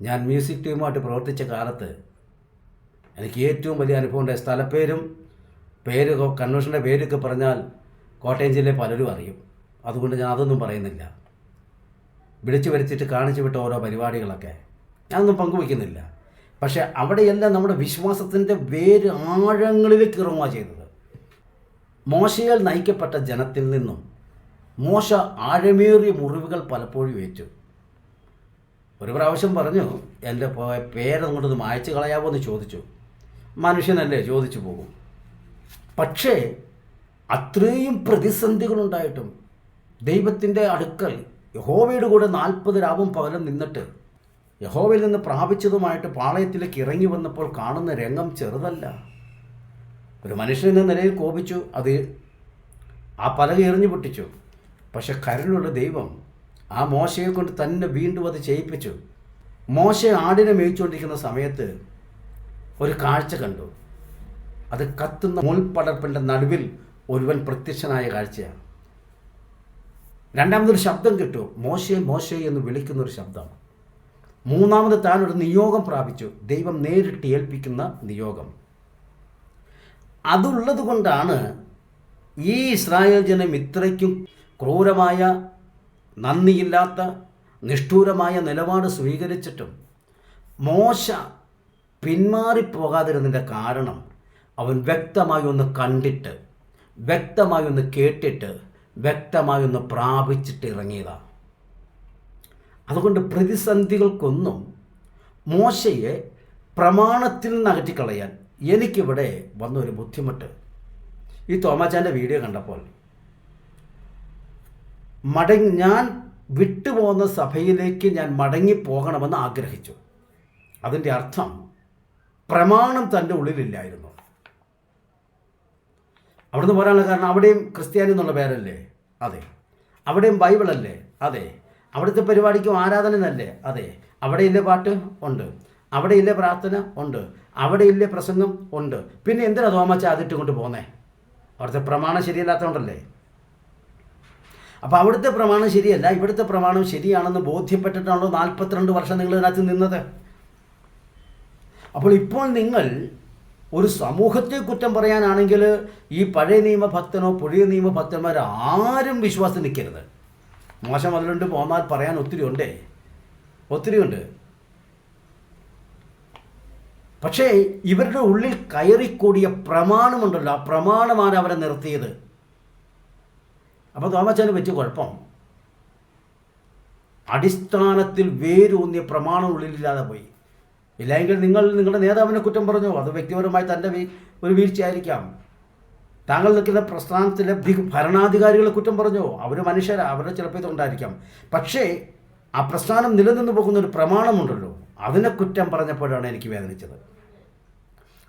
ഞാൻ മ്യൂസിക് ടീമുമായിട്ട് പ്രവർത്തിച്ച കാലത്ത് എനിക്ക് ഏറ്റവും വലിയ അനുഭവം ഉണ്ടായ സ്ഥലപ്പേരും കൺവെൻഷൻ്റെ പേരൊക്കെ പറഞ്ഞാൽ കോട്ടയം ജില്ലയിൽ പലരും അറിയും. അതുകൊണ്ട് ഞാൻ അതൊന്നും പറയുന്നില്ല. വിളിച്ചു വരുത്തിയിട്ട് കാണിച്ചു വിട്ട ഓരോ പരിപാടികളൊക്കെ ഞാനൊന്നും പങ്കുവയ്ക്കുന്നില്ല. പക്ഷേ അവിടെയെല്ലാം നമ്മുടെ വിശ്വാസത്തിൻ്റെ വേര് ആഴങ്ങളിലേക്ക് ഇറങ്ങുക ചെയ്തത്. മോശയാൽ നയിക്കപ്പെട്ട ജനത്തിൽ നിന്നും മോശ ആഴമേറിയ മുറിവുകൾ പലപ്പോഴും ഏറ്റു. ഒരു പ്രാവശ്യം പറഞ്ഞു, എൻ്റെ പേരങ്ങോട്ടൊന്ന് മായ്ച്ചു കളയാമോ എന്ന് ചോദിച്ചു. മനുഷ്യനല്ലേ, ചോദിച്ചു പോകും. പക്ഷേ അത്രയും പ്രതിസന്ധികളുണ്ടായിട്ടും ദൈവത്തിൻ്റെ അടുക്കൽ യഹോവയുടെ കൂടെ 40 രാവും പകലും നിന്നിട്ട് യഹോവയിൽ നിന്ന് പ്രാപിച്ചതുമായിട്ട് പാളയത്തിലേക്ക് ഇറങ്ങി വന്നപ്പോൾ കാണുന്ന രംഗം ചെറുതല്ല. ഒരു മനുഷ്യൻ എന്ന നിലയിൽ കോപിച്ചു, അത് ആ പലക എറിഞ്ഞു പൊട്ടിച്ചു. പക്ഷെ കരുണയുള്ള ദൈവം ആ മോശയെ കൊണ്ട് തന്നെ വീണ്ടും അത് ചെയ്യിപ്പിച്ചു. മോശ ആടിനെ മേയിച്ചുകൊണ്ടിരിക്കുന്ന സമയത്ത് ഒരു കാഴ്ച കണ്ടു. അത് കത്തുന്ന മുൾപടർപ്പിൻ്റെ നടുവിൽ ഒരുവൻ പ്രത്യക്ഷനായ കാഴ്ചയാണ്. രണ്ടാമതൊരു ശബ്ദം കിട്ടു, മോശേ മോശേ എന്ന് വിളിക്കുന്നൊരു ശബ്ദം. മൂന്നാമത് താൻ ഒരു നിയോഗം പ്രാപിച്ചു, ദൈവം നേരിട്ട് ഏൽപ്പിക്കുന്ന നിയോഗം. അതുള്ളത് കൊണ്ടാണ് ഈ ഇസ്രായേൽ ജനം ഇത്രയ്ക്കും ക്രൂരമായ, നന്ദിയില്ലാത്ത, നിഷ്ഠൂരമായ നിലപാട് സ്വീകരിച്ചിട്ടും മോശ പിന്മാറിപ്പോകാതിരുന്നതിൻ്റെ കാരണം അവൻ വ്യക്തമായി ഒന്ന് കണ്ടിട്ട്, വ്യക്തമായി ഒന്ന് കേട്ടിട്ട്, വ്യക്തമായി ഒന്ന് പ്രാപിച്ചിട്ട് ഇറങ്ങിയതാണ്. അതുകൊണ്ട് പ്രതിസന്ധികൾക്കൊന്നും മോശയെ പ്രമാണത്തിൽ നിന്ന് അകറ്റിക്കളയാൻ എനിക്കിവിടെ വന്നൊരു ബുദ്ധിമുട്ട്. ഈ തോമാച്ചാൻ്റെ വീഡിയോ കണ്ടപ്പോൾ ഞാൻ വിട്ടുപോകുന്ന സഭയിലേക്ക് ഞാൻ മടങ്ങിപ്പോകണമെന്ന് ആഗ്രഹിച്ചു. അതിൻ്റെ അർത്ഥം പ്രമാണം തൻ്റെ ഉള്ളിലില്ലായിരുന്നു. അവിടുന്ന് പോരാനുള്ള കാരണം അവിടെയും ക്രിസ്ത്യാനി എന്നുള്ള പേരല്ലേ? അതെ. അവിടെയും ബൈബിളല്ലേ? അതെ. അവിടുത്തെ പരിപാടിക്കും ആരാധന എന്നല്ലേ? അതെ. അവിടെയില്ലേ പാട്ട്? ഉണ്ട്. അവിടെയില്ലേ പ്രാർത്ഥന? ഉണ്ട്. അവിടെയില്ലേ പ്രസംഗം? ഉണ്ട്. പിന്നെ എന്തിനാ തോമാച്ച അതിട്ട് കൊണ്ട് പോന്നേ? അവിടുത്തെ പ്രമാണം ശരിയല്ലാത്തതുകൊണ്ടല്ലേ? അപ്പോൾ അവിടുത്തെ പ്രമാണം ശരിയല്ല, ഇവിടുത്തെ പ്രമാണം ശരിയാണെന്ന് ബോധ്യപ്പെട്ടിട്ടാണല്ലോ 42 വർഷം നിങ്ങൾ ഇതിനകത്ത് നിന്നത്. അപ്പോൾ ഇപ്പോൾ നിങ്ങൾ ഒരു സമൂഹത്തെ കുറ്റം പറയാനാണെങ്കിൽ ഈ പഴയ നിയമഭക്തനോ പുതിയ നിയമഭക്തന്മാരോ ആരും വിശ്വാസം നിൽക്കരുത്. മോശം അതിലുണ്ട്, പോന്നാൽ പറയാൻ ഒത്തിരി ഉണ്ട്. പക്ഷേ ഇവരുടെ ഉള്ളിൽ കയറിക്കൂടിയ പ്രമാണമുണ്ടല്ലോ, ആ പ്രമാണമാണ് അവരെ നിർത്തിയത്. അപ്പോൾ തോമാച്ചാന് വെച്ച് കുഴപ്പം, അടിസ്ഥാനത്തിൽ വേരൂന്നിയ പ്രമാണം ഉള്ളിലില്ലാതെ പോയി. ഇല്ലെങ്കിൽ നിങ്ങൾ നിങ്ങളുടെ നേതാവിനെ കുറ്റം പറഞ്ഞോ, അത് വ്യക്തിപരമായി തൻ്റെ ഒരു വീഴ്ചയായിരിക്കാം. താങ്കൾ നിൽക്കുന്ന പ്രസ്ഥാനത്തിലെ ഭരണാധികാരികളെ കുറ്റം പറഞ്ഞോ, അവർ മനുഷ്യരാ, അവരുടെ ചിലപ്പോൾ ഇതുണ്ടായിരിക്കാം. പക്ഷേ ആ പ്രസ്ഥാനം നിലനിന്ന് പോകുന്ന ഒരു പ്രമാണമുണ്ടല്ലോ, അതിനെ കുറ്റം പറഞ്ഞപ്പോഴാണ് എനിക്ക് വേദനിച്ചത്.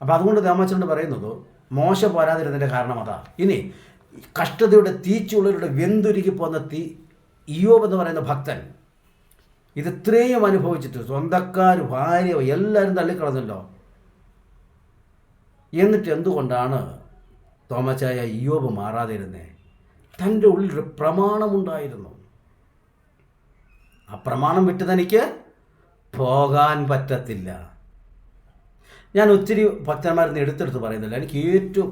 അപ്പോൾ അതുകൊണ്ട് തോമാച്ചനോട് പറയുന്നത് മോശ പോരാതിരുന്നതിൻ്റെ കാരണം അതാ. ഇനി കഷ്ടതയുടെ തീച്ചുള്ളവരുടെ വെന്തുരുകി പോകുന്ന ഇയ്യോബ് എന്ന് പറയുന്ന ഭക്തൻ ഇത് ഇത്രയും അനുഭവിച്ചിട്ട് സ്വന്തക്കാർ, ഭാര്യ എല്ലാവരും തള്ളിക്കളഞ്ഞല്ലോ. എന്നിട്ട് എന്തുകൊണ്ടാണ് തോമാച്ചായ ഇയ്യോബ് മാറാതിരുന്നേ? തൻ്റെ ഉള്ളിലൊരു പ്രമാണമുണ്ടായിരുന്നു. ആ പ്രമാണം വിട്ട് തനിക്ക് പോകാൻ പറ്റത്തില്ല. ഞാൻ ഒത്തിരി ഭക്തന്മാരിൽ എടുത്തെടുത്ത് പറയുന്നില്ല. എനിക്ക് ഏറ്റവും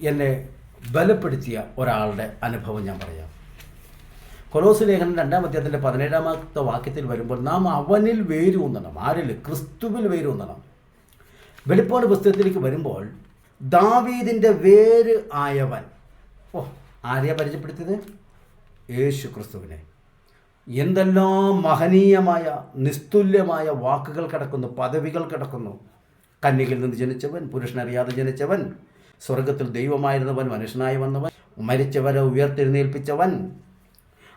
എന്നെ ബലപ്പെടുത്തിയ ഒരാളുടെ അനുഭവം ഞാൻ പറയാം. കൊലോസ് ലേഖനം 2-ാം അധ്യായത്തിൻ്റെ 17-ാമത്തെ വാക്യത്തിൽ വരുമ്പോൾ നാം അവനിൽ വേരൂന്നണം. ആരിൽ? ക്രിസ്തുവിൽ വേരൂന്നണം. വെളിപ്പാട് പുസ്തകത്തിലേക്ക് വരുമ്പോൾ ദാവീദിൻ്റെ വേര് ആയവൻ, ആരെയാ പരിചയപ്പെടുത്തിയത്? യേശു ക്രിസ്തുവിനെ. എന്തെല്ലാം മഹനീയമായ നിസ്തുല്യമായ വാക്കുകൾ കിടക്കുന്നു, പദവികൾ കിടക്കുന്നു. കന്യകയിൽ നിന്ന് ജനിച്ചവൻ, പുരുഷനറിയാതെ ജനിച്ചവൻ, സ്വർഗത്തിൽ ദൈവമായിരുന്നവൻ, മനുഷ്യനായി വന്നവൻ, മരിച്ചവരെ ഉയർത്തെഴുന്നേൽപ്പിച്ചവൻ,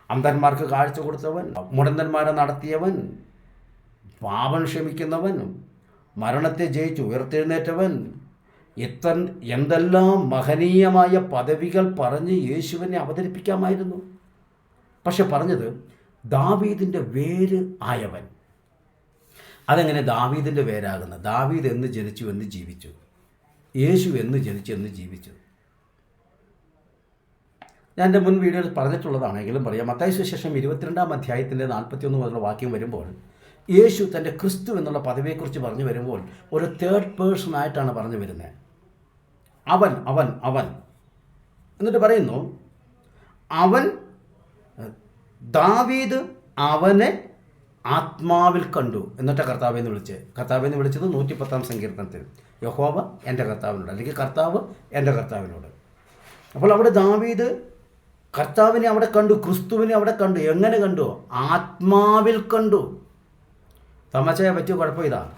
അന്ധന്മാർക്ക് കാഴ്ച കൊടുത്തവൻ, മുടന്തന്മാരെ നടത്തിയവൻ, പാപം ക്ഷമിക്കുന്നവൻ, മരണത്തെ ജയിച്ച് ഉയർത്തെഴുന്നേറ്റവൻ, എന്തെല്ലാം മഹനീയമായ പദവികൾ പറഞ്ഞ് യേശുവിനെ അവതരിപ്പിക്കാമായിരുന്നു. പക്ഷെ പറഞ്ഞത് ദാവീദിൻ്റെ വേര് ആയവൻ. അതെങ്ങനെ ദാവീദിൻ്റെ വേരാകുന്നത്? ദാവീദ് എന്ന് ജനിച്ചു എന്ന് ജീവിച്ചു, യേശു എന്ന് ജനിച്ചു എന്ന് ജീവിച്ചു. ഞാൻ എൻ്റെ മുൻ വീഡിയോയിൽ പറഞ്ഞിട്ടുള്ളതാണെങ്കിലും പറയാം. മത്തായി സുവിശേഷം 22-ാം അധ്യായത്തിൻ്റെ 41 മുതലുള്ള വാക്യം വരുമ്പോൾ യേശു തൻ്റെ ക്രിസ്തു എന്നുള്ള പദവിയെക്കുറിച്ച് പറഞ്ഞു വരുമ്പോൾ ഒരു തേർഡ് പേഴ്സൺ ആയിട്ടാണ് പറഞ്ഞു വരുന്നത്. അവൻ അവൻ അവൻ എന്നിട്ട് പറയുന്നു, അവൻ ദാവീദ് അവനെ ആത്മാവിൽ കണ്ടു. എന്നിട്ട് കർത്താവെന്ന് വിളിച്ചത് 110-ാം സങ്കീർത്തനത്തിൽ യഹോവ എൻ്റെ കർത്താവിനോട്, അല്ലെങ്കിൽ കർത്താവ് എൻ്റെ കർത്താവിനോട്. അപ്പോൾ അവിടെ ദാവീദ് കർത്താവിനെ അവിടെ കണ്ടു, ക്രിസ്തുവിനെ അവിടെ കണ്ടു. എങ്ങനെ കണ്ടു? ആത്മാവിൽ കണ്ടു. തമാശയെ പറ്റിയ കുഴപ്പം ഇതാണ്.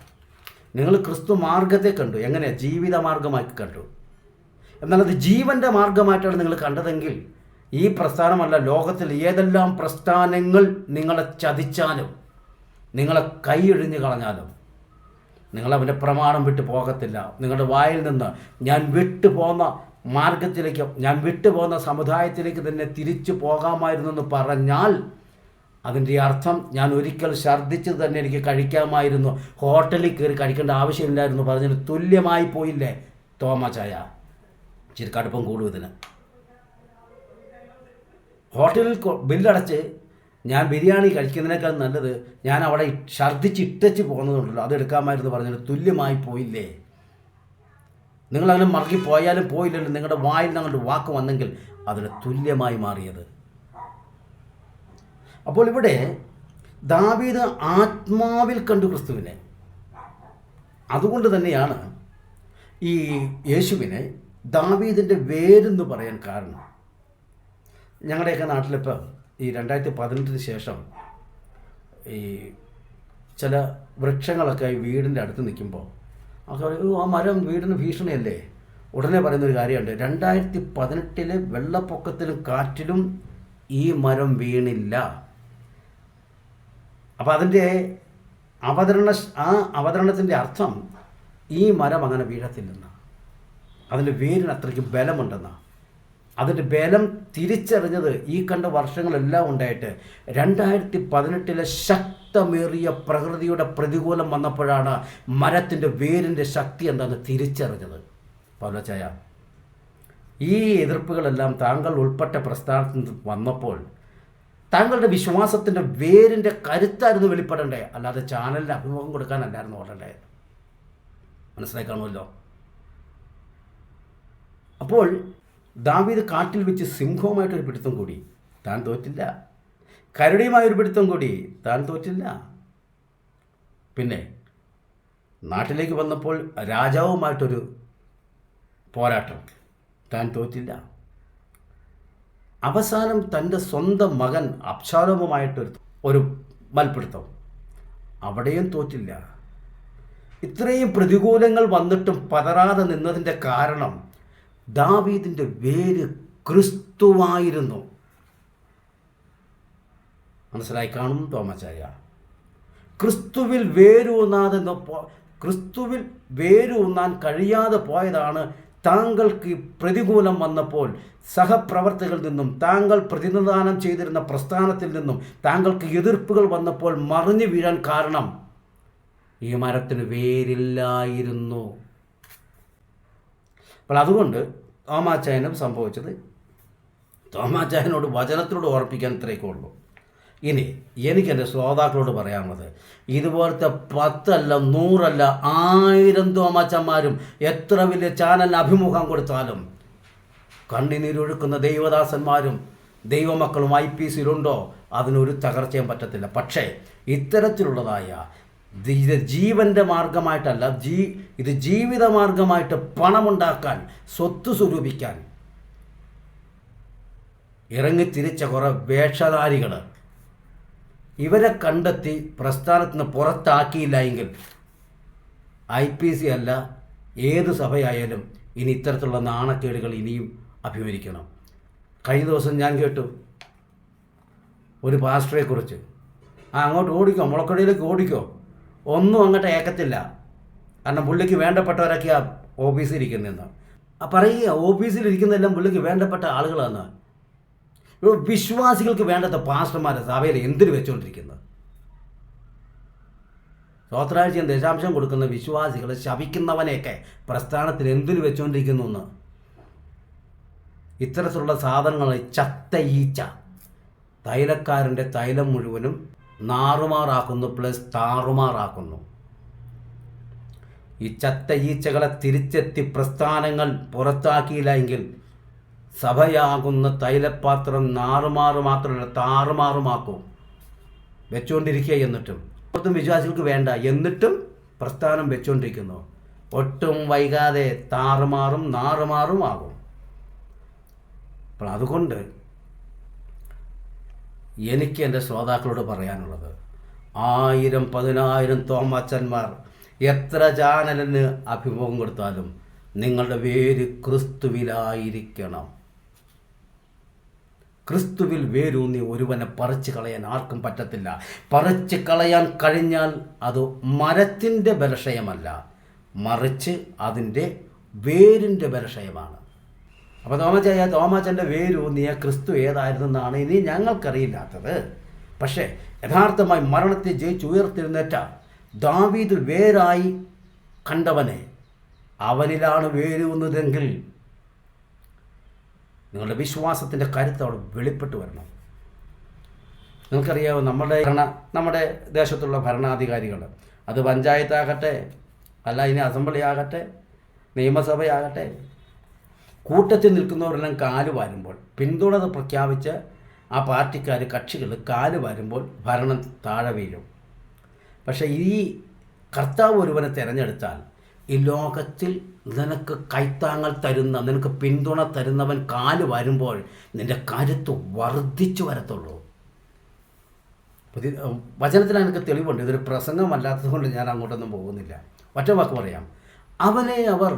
നിങ്ങൾ ക്രിസ്തു മാർഗത്തെ കണ്ടു. എങ്ങനെ? ജീവിത മാർഗമായി കണ്ടു. എന്നാൽ അത് ജീവൻ്റെ മാർഗമായിട്ടാണ് നിങ്ങൾ കണ്ടതെങ്കിൽ ഈ പ്രസ്ഥാനമല്ല, ലോകത്തിൽ ഏതെല്ലാം പ്രസ്ഥാനങ്ങൾ നിങ്ങളെ ചതിച്ചാലും നിങ്ങളെ കൈയൊഴിഞ്ഞു കളഞ്ഞാലും നിങ്ങളവൻ്റെ പ്രമാണം വിട്ടു പോകത്തില്ല. നിങ്ങളുടെ വായിൽ നിന്ന് ഞാൻ വിട്ടുപോകുന്ന മാർഗത്തിലേക്ക്, ഞാൻ വിട്ടുപോകുന്ന സമുദായത്തിലേക്ക് തന്നെ തിരിച്ചു പോകാമായിരുന്നെന്ന് പറഞ്ഞാൽ അതിൻ്റെ അർത്ഥം ഞാൻ ഒരിക്കൽ ഛർദ്ദിച്ചത് തന്നെ എനിക്ക് കഴിക്കാമായിരുന്നു, ഹോട്ടലിൽ കയറി കഴിക്കേണ്ട ആവശ്യമില്ലായിരുന്നു പറഞ്ഞതിന് തുല്യമായി പോയില്ലേ തോമാച്ചായ? ഇച്ചിരി കടുപ്പം കൂടും ഇതിന്. ഹോട്ടലിൽ ബില്ലടച്ച് ഞാൻ ബിരിയാണി കഴിക്കുന്നതിനേക്കാൾ നല്ലത് ഞാൻ അവിടെ ഛർദ്ദിച്ചിട്ടച്ച് പോകുന്നതുണ്ടല്ലോ, അതെടുക്കാമായിരുന്നു പറഞ്ഞതിന് തുല്യമായി പോയില്ലേ? നിങ്ങളങ്ങനെ മറക്കി പോയാലും പോയില്ലല്ലോ, നിങ്ങളുടെ വായിൽ നിങ്ങളുടെ വാക്ക് വന്നെങ്കിൽ അതിന് തുല്യമായി മാറിയത്. അപ്പോൾ ഇവിടെ ദാവീദ് ആത്മാവിൽ കണ്ടു ക്രിസ്തുവിനെ. അതുകൊണ്ട് തന്നെയാണ് ഈ യേശുവിനെ ദാവീദിൻ്റെ വേരെന്ന് പറയാൻ കാരണം. ഞങ്ങളുടെയൊക്കെ നാട്ടിലിപ്പോൾ ഈ 2018 ശേഷം ഈ ചില വൃക്ഷങ്ങളൊക്കെ വീടിൻ്റെ അടുത്ത് നിൽക്കുമ്പോൾ ആ മരം വീടിന് ഭീഷണിയല്ലേ, ഉടനെ പറയുന്നൊരു കാര്യമുണ്ട്, 2018 വെള്ളപ്പൊക്കത്തിലും കാറ്റിലും ഈ മരം വീണില്ല. അപ്പോൾ അതിൻ്റെ അവതരണത്തിൻ്റെ അർത്ഥം ഈ മരം അങ്ങനെ വീഴത്തില്ലെന്നാണ്. അതിൻ്റെ വേരിന് അത്രയ്ക്ക് ബലമുണ്ടെന്നാണ്. അതിൻ്റെ ബലം തിരിച്ചറിഞ്ഞത് ഈ കണ്ട വർഷങ്ങളെല്ലാം ഉണ്ടായിട്ട് 2018 ശക്തമേറിയ പ്രകൃതിയുടെ പ്രതികൂലം വന്നപ്പോഴാണ് മരത്തിൻ്റെ വേരിൻ്റെ ശക്തി എന്താണെന്ന് തിരിച്ചറിഞ്ഞത്. പൗലോച്ചായ, ഈ എതിർപ്പുകളെല്ലാം താങ്കൾ ഉൾപ്പെട്ട പ്രസ്ഥാനത്തിൽ വന്നപ്പോൾ താങ്കളുടെ വിശ്വാസത്തിൻ്റെ വേരിൻ്റെ കരുത്തായിരുന്നു വെളിപ്പെടേണ്ടേ, അല്ലാതെ ചാനലിന് അഭിമുഖം കൊടുക്കാനല്ലായിരുന്നു ഓടേണ്ടേ. മനസ്സിലായി കാണുമല്ലോ. അപ്പോൾ ദാവീദ് കാട്ടിൽ വെച്ച് സിംഹവുമായിട്ടൊരു പിടുത്തം കൂടി, താൻ തോറ്റില്ല. കരടിയുമായൊരു പിടുത്തം കൂടി, താൻ തോറ്റില്ല. പിന്നെ നാട്ടിലേക്ക് വന്നപ്പോൾ രാജാവുമായിട്ടൊരു പോരാട്ടം, താൻ തോറ്റില്ല. അവസാനം തൻ്റെ സ്വന്തം മകൻ അബ്ശാലോമുമായിട്ടൊരു മൽപ്പിടുത്തം, അവിടെയും തോറ്റില്ല. ഇത്രയും പ്രതികൂലങ്ങൾ വന്നിട്ടും പതറാതെ നിന്നതിൻ്റെ കാരണം ദാവീദിൻ്റെ വേര് ക്രിസ്തുവായിരുന്നു. മനസ്സിലായി കാണും തോമാച്ചായ. ക്രിസ്തുവിൽ വേരൂന്നാതെ ക്രിസ്തുവിൽ വേരൂന്നാൻ കഴിയാതെ പോയതാണ് താങ്കൾക്ക് പ്രതികൂലം വന്നപ്പോൾ സഹപ്രവർത്തകരിൽ നിന്നും താങ്കൾ പ്രതിനിധാനം ചെയ്തിരുന്ന പ്രസ്ഥാനത്തിൽ നിന്നും താങ്കൾക്ക് എതിർപ്പുകൾ വന്നപ്പോൾ മറിഞ്ഞു വീഴാൻ കാരണം ഈ മരത്തിന് വേരില്ലായിരുന്നു. അപ്പോൾ അതുകൊണ്ട് തോമാച്ചായനും സംഭവിച്ചത് തോമാച്ചായനോട് വചനത്തിലൂടെ ഓർപ്പിക്കാൻ ഇത്രയൊക്കെ ഉള്ളൂ. ഇനി എനിക്ക് എൻ്റെ ശ്രോതാക്കളോട് പറയാനുള്ളത്, ഇതുപോലത്തെ 10 അല്ല 100 അല്ല 1000 തോമാച്ചന്മാരും എത്ര വലിയ ചാനലിന് അഭിമുഖം കൊടുത്താലും കണ്ണുനീരൊഴുക്കുന്ന ദൈവദാസന്മാരും ദൈവമക്കളും IPCയിലുണ്ടോ, അതിനൊരു തകർച്ചയും പറ്റത്തില്ല. പക്ഷേ ഇത്തരത്തിലുള്ളതായ ഇത് ജീവൻ്റെ മാർഗമായിട്ടല്ല, ഇത് ജീവിത മാർഗമായിട്ട് പണമുണ്ടാക്കാൻ, സ്വത്ത് സ്വരൂപിക്കാൻ ഇറങ്ങിത്തിരിച്ച കുറേ വേഷധാരികൾ ഇവരെ കണ്ടെത്തി പ്രസ്ഥാനത്തിൽ നിന്ന് പുറത്താക്കിയില്ല എങ്കിൽ IPC അല്ല ഏത് സഭയായാലും ഇനി ഇത്തരത്തിലുള്ള നാണക്കേടുകൾ ഇനിയും അഭിമുഖീകരിക്കണം. കഴിഞ്ഞ ദിവസം ഞാൻ കേട്ടു ഒരു പാസ്റ്ററെക്കുറിച്ച്, അങ്ങോട്ട് ഓടിക്കോ, മുളക്കടിയിലേക്ക് ഓടിക്കോ, ഒന്നും അങ്ങോട്ട് ഏക്കത്തില്ല, കാരണം പുള്ളിക്ക് വേണ്ടപ്പെട്ടവരൊക്കെയാണ് ഓഫീസിൽ ഇരിക്കുന്നതെന്ന് പറയുക. ഓഫീസിലിരിക്കുന്നതെല്ലാം പുള്ളിക്ക് വേണ്ടപ്പെട്ട ആളുകളാണ്. വിശ്വാസികൾക്ക് വേണ്ടത് പാസ്റ്റർമാരെ സഭയിൽ എന്തിനു വെച്ചുകൊണ്ടിരിക്കുന്നത്? സ്വത്രാഴ്ചയും ദശാംശം കൊടുക്കുന്ന വിശ്വാസികളെ ശപിക്കുന്നവനെയൊക്കെ പ്രസ്ഥാനത്തിൽ എന്തിനു വെച്ചുകൊണ്ടിരിക്കുന്നു എന്ന്. ഇത്തരത്തിലുള്ള സാധനങ്ങൾ ചത്ത ഈച്ച തൈലക്കാരൻ്റെ തൈലം മുഴുവനും നാറുമാറാക്കുന്നു, പ്ലസ് താറുമാറാക്കുന്നു. ഈ ചത്ത ഈച്ചകളെ തിരിച്ചെത്തി പ്രസ്ഥാനങ്ങൾ പുറത്താക്കിയില്ല എങ്കിൽ സഭയാകുന്ന തൈലപാത്രം നാറുമാറ് മാത്രമല്ല താറുമാറുമാക്കും വെച്ചുകൊണ്ടിരിക്കുക. എന്നിട്ടും ഒട്ടും വിശ്വാസികൾക്ക് വേണ്ട, എന്നിട്ടും പ്രസ്ഥാനം വെച്ചുകൊണ്ടിരിക്കുന്നു. ഒട്ടും വൈകാതെ താറുമാറും നാറുമാറും ആകും. അപ്പോൾ അതുകൊണ്ട് എനിക്ക് എൻ്റെ ശ്രോതാക്കളോട് പറയാനുള്ളത്, 1000 10,000 തോമാച്ചന്മാർ എത്ര ചാനലിന് അഭിമുഖം കൊടുത്താലും നിങ്ങളുടെ വേര് ക്രിസ്തുവിലായിരിക്കണം. ക്രിസ്തുവിൽ വേരൂന്നി ഒരുവനെ പറിച്ചു കളയാൻ ആർക്കും പറ്റത്തില്ല. പറിച്ചു കളയാൻ കഴിഞ്ഞാൽ അത് മരത്തിൻ്റെ ബലക്ഷയമല്ല, മറിച്ച് അതിൻ്റെ വേരിൻ്റെ ബലക്ഷയമാണ്. അപ്പോൾ തോമാച്ചൻ്റെ വേരൂന്നിയ ക്രിസ്തു ഏതായിരുന്നെന്നാണ് ഇനി ഞങ്ങൾക്കറിയില്ലാത്തത്. പക്ഷേ യഥാർത്ഥമായി മരണത്തെ ജയിച്ചുയർത്തെഴുന്നേറ്റ ദാവീദ് വേരായി കണ്ടവനെ, അവനിലാണ് വേരൂന്നതെങ്കിൽ നിങ്ങളുടെ വിശ്വാസത്തിൻ്റെ കരുത്ത് അവിടെ വെളിപ്പെട്ട് വരണം. നിങ്ങൾക്കറിയാമോ, നമ്മുടെ ദേശത്തുള്ള ഭരണാധികാരികൾ, അത് പഞ്ചായത്താകട്ടെ അല്ല ഇനി അസംബ്ലി ആകട്ടെ നിയമസഭയാകട്ടെ, കൂട്ടത്തിൽ നിൽക്കുന്നവരെല്ലാം കാല് വാരുമ്പോൾ, പിന്തുണ പ്രഖ്യാപിച്ച് ആ പാർട്ടിക്കാർ കക്ഷികൾ കാല് വാരുമ്പോൾ ഭരണം താഴെ വീഴും. പക്ഷേ ഈ കർത്താവ് ഒരുവനെ തിരഞ്ഞെടുത്താൽ ഈ ലോകത്തിൽ നിനക്ക് കൈത്താങ്ങൾ തരുന്ന, നിനക്ക് പിന്തുണ തരുന്നവൻ കാല് വരുമ്പോൾ നിൻ്റെ കരുത്ത് വർദ്ധിച്ചു വരത്തുള്ളൂ. വചനത്തിൽ എനിക്ക് തെളിവുണ്ട്. ഇതൊരു പ്രസംഗമല്ലാത്തത് കൊണ്ട് ഞാൻ അങ്ങോട്ടൊന്നും പോകുന്നില്ല. ഒറ്റ വാക്ക് പറയാം, അവനെ അവർ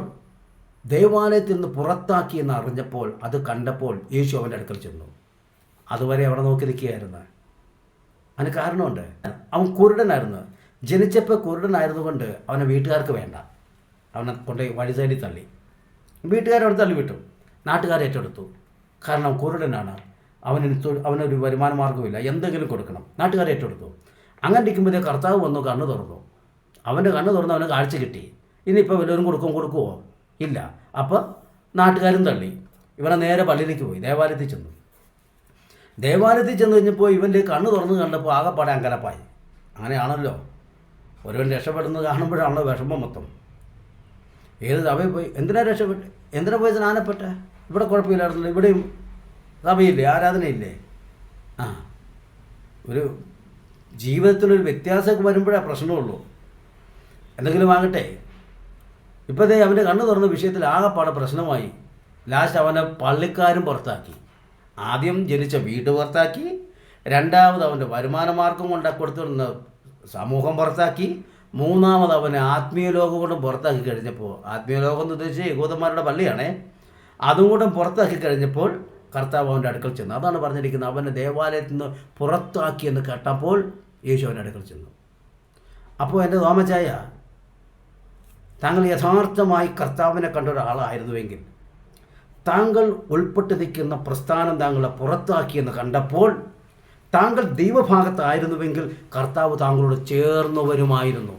ദേവാലയത്തിൽ നിന്ന് പുറത്താക്കിയെന്ന് അറിഞ്ഞപ്പോൾ, അത് കണ്ടപ്പോൾ യേശു അവൻ്റെ അടുക്കൽ ചെന്നു. അതുവരെ അവിടെ നോക്കി നിൽക്കുകയായിരുന്നു. അതിന് കാരണമുണ്ട്. അവൻ കുരുടനായിരുന്നു. ജനിച്ചപ്പോൾ കുരുടനായിരുന്നുകൊണ്ട് അവനെ വീട്ടുകാർക്ക് വേണ്ട, അവനെ കൊണ്ട് വഴി സൈഡിൽ തള്ളി. വീട്ടുകാരവിടെ തള്ളിവിട്ടു, നാട്ടുകാരെ ഏറ്റെടുത്തു. കാരണം കുരുടനാണ്, അവനൊരു വരുമാന മാർഗ്ഗമില്ല, എന്തെങ്കിലും കൊടുക്കണം. നാട്ടുകാരെ ഏറ്റെടുത്തു. അങ്ങനെ ഇരിക്കുമ്പോഴേ കർത്താവ് വന്നു, കണ്ണ് തുറന്നു. അവൻ്റെ കണ്ണ് തുറന്ന് അവന് കാഴ്ച കിട്ടി. ഇനിയിപ്പോൾ വല്ലവരും കൊടുക്കുമോ? ഇല്ല. അപ്പോൾ നാട്ടുകാരും തള്ളി. ഇവനെ നേരെ പള്ളിയിലേക്ക് പോയി, ദേവാലയത്തിൽ ചെന്നു. ദേവാലയത്തിൽ ചെന്ന് കഴിഞ്ഞപ്പോൾ ഇവൻ്റെ കണ്ണ് തുറന്ന് കണ്ടപ്പോൾ ആകെപ്പാടെ അങ്കലപ്പായി. അങ്ങനെയാണല്ലോ, ഒരുവൻ രക്ഷപ്പെടുന്നത് കാണുമ്പോഴാണല്ലോ വിഷമം മൊത്തം. ഏത് സഭയിൽ പോയി എന്തിനാ പോയി സ്നാനപ്പെട്ടെ? ഇവിടെ കുഴപ്പമില്ലായിരുന്നല്ലോ, ഇവിടെയും സഭയില്ലേ, ആരാധനയില്ലേ? ഒരു ജീവിതത്തിലൊരു വ്യത്യാസമൊക്കെ വരുമ്പോഴാണ് പ്രശ്നമുള്ളൂ. എന്തെങ്കിലും ആകട്ടെ, ഇപ്പോഴത്തെ അവൻ്റെ കണ്ണ് തുറന്ന വിഷയത്തിൽ ആകെപ്പാടെ പ്രശ്നമായി. ലാസ്റ്റ് അവനെ പള്ളിക്കാരും പുറത്താക്കി. ആദ്യം ജനിച്ച വീട് പുറത്താക്കി, രണ്ടാമത് അവൻ്റെ വരുമാന മാർഗം കൊണ്ട് കൊടുത്തിരുന്ന സമൂഹം പുറത്താക്കി, മൂന്നാമത് അവനെ ആത്മീയ ലോകം കൊണ്ടും പുറത്താക്കി കഴിഞ്ഞപ്പോൾ, ആത്മീയ ലോകം എന്ന് ഉദ്ദേശിച്ച് യഹൂദന്മാരുടെ പള്ളിയാണേ, അതും കൂടെ പുറത്താക്കി കഴിഞ്ഞപ്പോൾ കർത്താവ് അവൻ്റെ അടുക്കൽ ചെന്നു. അതാണ് പറഞ്ഞിരിക്കുന്നത്, അവനെ ദേവാലയത്തിൽ നിന്ന് പുറത്താക്കിയെന്ന് കേട്ടപ്പോൾ യേശു അവൻ്റെ അടുക്കൽ ചെന്നു. അപ്പോൾ എൻ്റെ തോമച്ചായ, താങ്കൾ യഥാർത്ഥമായി കർത്താവിനെ കണ്ട ഒരാളായിരുന്നുവെങ്കിൽ, താങ്കൾ ഉൾപ്പെട്ട് നിൽക്കുന്ന പ്രസ്ഥാനം താങ്കളെ പുറത്താക്കിയെന്ന് കണ്ടപ്പോൾ താങ്കൾ ദൈവഭാഗത്തായിരുന്നുവെങ്കിൽ കർത്താവ് താങ്കളോട് ചേർന്നു വരുമായിരുന്നു.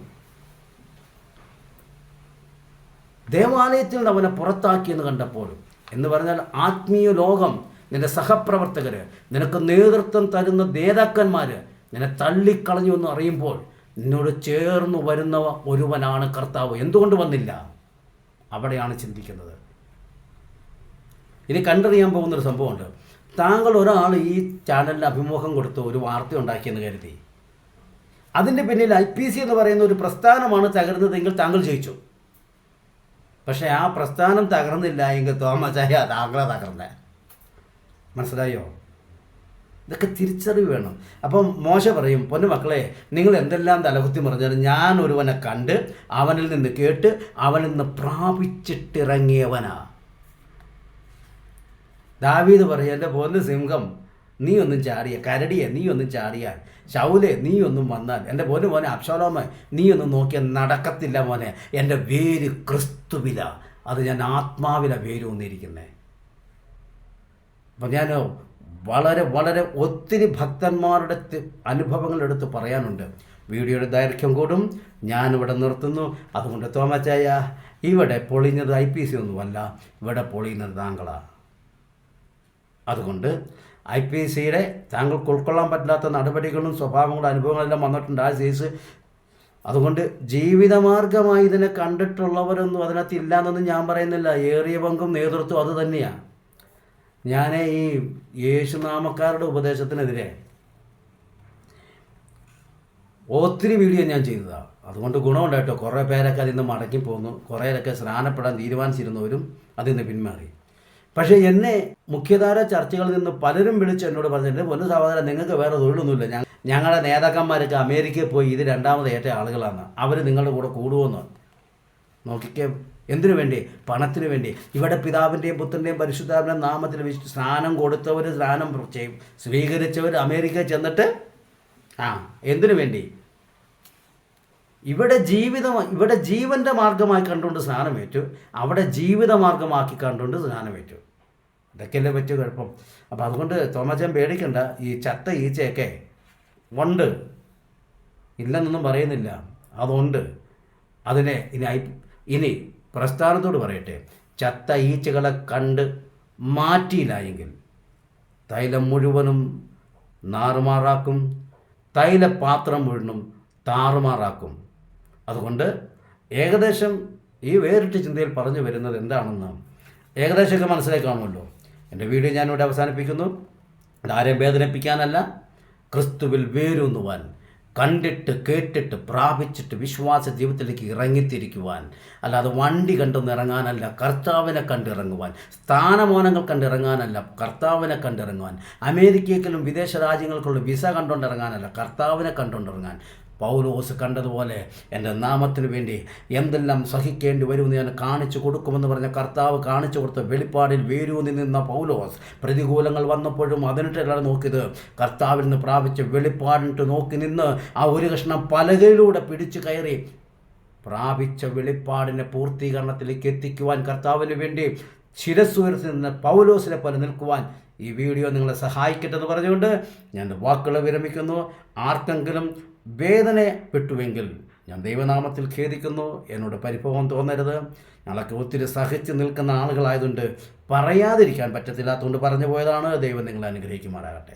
ദേവാലയത്തിൽ നിന്ന് അവനെ പുറത്താക്കിയെന്ന് കണ്ടപ്പോൾ, എന്ന് പറഞ്ഞാൽ ആത്മീയ ലോകം, നിന്റെ സഹപ്രവർത്തകർ, നിനക്ക് നേതൃത്വം തരുന്ന നേതാക്കന്മാർ നിന്നെ തള്ളിക്കളഞ്ഞു എന്ന് അറിയുമ്പോൾ നിന്നോട് ചേർന്ന് വരുന്ന ഒരുവനാണ് കർത്താവ്. എന്തുകൊണ്ട് വന്നില്ല? അവിടെയാണ് ചിന്തിക്കുന്നത്. ഇനി കണ്ടറിയാൻ പോകുന്നൊരു സംഭവമുണ്ട്. താങ്കൾ ഒരാൾ ഈ ചാനലിന് അഭിമുഖം കൊടുത്ത് ഒരു വാർത്ത ഉണ്ടാക്കിയെന്ന് കരുതി, അതിൻ്റെ പിന്നിൽ IPC എന്ന് പറയുന്ന ഒരു പ്രസ്ഥാനമാണ് തകർന്നതെങ്കിൽ താങ്കൾ ജയിച്ചു. പക്ഷേ ആ പ്രസ്ഥാനം തകർന്നില്ല എങ്കിൽ തോമച്ചായ താങ്കളെ തകർന്നേ. മനസ്സിലായോ? ഇതൊക്കെ തിരിച്ചറിവ് വേണം. അപ്പം മോശ പറയും, പൊന്നു മക്കളെ, നിങ്ങൾ എന്തെല്ലാം തലകുത്തി മറിഞ്ഞാലും ഞാൻ ഒരുവനെ കണ്ട് അവനിൽ നിന്ന് കേട്ട് അവനിൽ നിന്ന് പ്രാപിച്ചിട്ടിറങ്ങിയവനാ. ദാവീദ് പറയും, എൻ്റെ പൊന്നു സിംഹം നീ ഒന്നും ചാടിയ, കരടിയെ നീ ഒന്നും ചാടിയാൽ, ശൗലെ നീ ഒന്നും വന്നാൽ, എൻ്റെ പൊന്നു മോനെ അബ്ശാലോമേ നീ ഒന്നും നോക്കിയാൽ നടക്കത്തില്ല മോനെ. എൻ്റെ വേര് ക്രിസ്തുവില, അത് ഞാൻ ആത്മാവില വേരൂന്നിരിക്കുന്നത്. അപ്പം ഞാൻ വളരെ വളരെ ഒത്തിരി ഭക്തന്മാരുടെ അനുഭവങ്ങളെടുത്ത് പറയാനുണ്ട്. വീഡിയോയുടെ ദൈർഘ്യം കൂടും, ഞാനിവിടെ നിർത്തുന്നു. അതുകൊണ്ട് തോമച്ചായ, ഇവിടെ പൊളിഞ്ഞത് IPC ഒന്നുമല്ല, ഇവിടെ പൊളിയുന്നത് താങ്കളാണ്. അതുകൊണ്ട് IPCയുടെ താങ്കൾക്ക് ഉൾക്കൊള്ളാൻ പറ്റാത്ത നടപടികളും സ്വഭാവങ്ങളും അനുഭവങ്ങളെല്ലാം വന്നിട്ടുണ്ട് ആ കേസ്. അതുകൊണ്ട് ജീവിതമാർഗമായി ഇതിനെ കണ്ടിട്ടുള്ളവരൊന്നും അതിനകത്ത് ഇല്ലയെന്നൊന്നും ഞാൻ പറയുന്നില്ല. ഏറിയ പങ്കും നേതൃത്വം അത് തന്നെയാണ്. ഞാൻ ഈ യേശുനാമക്കാരുടെ ഉപദേശത്തിനെതിരെ ഒത്തിരി വീഡിയോ ഞാൻ ചെയ്തതാണ്. അതുകൊണ്ട് ഗുണമുണ്ടായിട്ടോ. കുറേ പേരൊക്കെ അതിൽ നിന്ന് മടക്കി പോന്നു, കുറേയൊക്കെ സ്നാനപ്പെടാൻ തീരുമാനിച്ചിരുന്നവരും അതിൽ നിന്ന് പിന്മാറി. പക്ഷേ എന്നെ മുഖ്യധാര ചർച്ചകളിൽ നിന്ന് പലരും വിളിച്ച് എന്നോട് പറഞ്ഞിട്ട്, പൊന്നു സഹോദരൻ നിങ്ങൾക്ക് വേറെ തൊഴിലൊന്നുമില്ല, ഞങ്ങളുടെ നേതാക്കന്മാരൊക്കെ അമേരിക്കയിൽ പോയി ഇത് രണ്ടാമത് ഏറ്റ ആളുകളാണ്, അവർ നിങ്ങളുടെ കൂടെ കൂടുമെന്ന്. നോക്കിക്കേ, എന്തിനു വേണ്ടി? പണത്തിന് വേണ്ടി. ഇവിടെ പിതാവിൻ്റെയും പുത്രൻ്റെയും പരിശുദ്ധാത്മാവിൻ്റെയും നാമത്തിൽ സ്നാനം കൊടുത്തവർ, സ്നാനം സ്വീകരിച്ചവർ അമേരിക്കയിൽ ചെന്നിട്ട് എന്തിനു വേണ്ടി? ഇവിടെ ജീവൻ്റെ മാർഗമായി കണ്ടുകൊണ്ട് സ്നാനമേറ്റു, അവിടെ ജീവിതമാർഗമാക്കി കണ്ടുകൊണ്ട് സ്നാനമേറ്റു. ഇതൊക്കെയല്ലേ പറ്റിയ കുഴപ്പം. അപ്പോൾ അതുകൊണ്ട് തോമച്ചൻ പേടിക്കണ്ട. ഈ ചത്ത ഈച്ചയൊക്കെ ഉണ്ട്, ഇല്ലെന്നൊന്നും പറയുന്നില്ല, അതുണ്ട്. അതിനെ ഇനി പ്രസ്ഥാനത്തോട് പറയട്ടെ, ചത്ത ഈച്ചകളെ കണ്ട് മാറ്റിയില്ല എങ്കിൽ തൈലം മുഴുവനും നാറുമാറാക്കും, തൈലപാത്രം മുഴുവനും താറുമാറാക്കും. അതുകൊണ്ട് ഏകദേശം ഈ വേറിട്ട ചിന്തയിൽ പറഞ്ഞു വരുന്നത് എന്താണെന്ന് ഏകദേശമൊക്കെ മനസ്സിലാക്കി കാണുമല്ലോ. എൻ്റെ വീഡിയോ ഞാനിവിടെ അവസാനിപ്പിക്കുന്നു. ആരെയും വേദനിപ്പിക്കാനല്ല, ക്രിസ്തുവിൽ വേരൂന്നുവാൻ, കണ്ടിട്ട് കേട്ടിട്ട് പ്രാപിച്ചിട്ട് വിശ്വാസ ജീവിതത്തിലേക്ക് ഇറങ്ങിത്തിരിക്കുവാൻ, അല്ലാതെ വണ്ടി കണ്ടൊന്ന് ഇറങ്ങാനല്ല, കർത്താവിനെ കണ്ടിറങ്ങുവാൻ, സ്ഥാനമാനങ്ങൾ കണ്ടിറങ്ങാനല്ല, കർത്താവിനെ കണ്ടിറങ്ങുവാൻ, അമേരിക്കയിലും വിദേശ രാജ്യങ്ങൾക്കുള്ള വിസ കണ്ടുകൊണ്ടിറങ്ങാനല്ല, കർത്താവിനെ കണ്ടുകൊണ്ടിറങ്ങാൻ. പൗലോസ് കണ്ടതുപോലെ എൻ്റെ നാമത്തിന് വേണ്ടി എന്തെല്ലാം സഹിക്കേണ്ടി വരുമെന്ന് ഞാൻ കാണിച്ചു കൊടുക്കുമെന്ന് പറഞ്ഞ കർത്താവ് കാണിച്ചു കൊടുത്ത വെളിപ്പാടിൽ വേരൂന്നി നിന്ന പൗലോസ് പ്രതികൂലങ്ങൾ വന്നപ്പോഴും അതിനിട്ടല്ല നോക്കിയത്, കർത്താവിൽ നിന്ന് പ്രാപിച്ച വെളിപ്പാടിട്ട് നോക്കി നിന്ന് ആ ഒരു കഷ്ണം പലകയിലൂടെ പിടിച്ചു കയറി പ്രാപിച്ച വെളിപ്പാടിനെ പൂർത്തീകരണത്തിലേക്ക് എത്തിക്കുവാൻ കർത്താവിന് വേണ്ടി ശിരസ്സുയർത്തി നിന്ന് പൗലോസിനെ പോലെ നിൽക്കുവാൻ ഈ വീഡിയോ നിങ്ങളെ സഹായിക്കട്ടെ എന്ന് പറഞ്ഞുകൊണ്ട് ഞാൻ വാക്കുകളെ വിരമിക്കുന്നു. ആർക്കെങ്കിലും വേദനപ്പെട്ടുവെങ്കിൽ ഞാൻ ദൈവനാമത്തിൽ ഖേദിക്കുന്നു. എന്നോട് പരിഭവം തോന്നരുത്. ഞങ്ങളൊക്കെ ഒത്തിരി സഹിച്ച് നിൽക്കുന്ന ആളുകളായതുകൊണ്ട് പറയാതിരിക്കാൻ പറ്റത്തില്ലാത്തതുകൊണ്ട് പറഞ്ഞു പോയതാണ്. ദൈവം നിങ്ങളെ അനുഗ്രഹിക്കുമാറാകട്ടെ.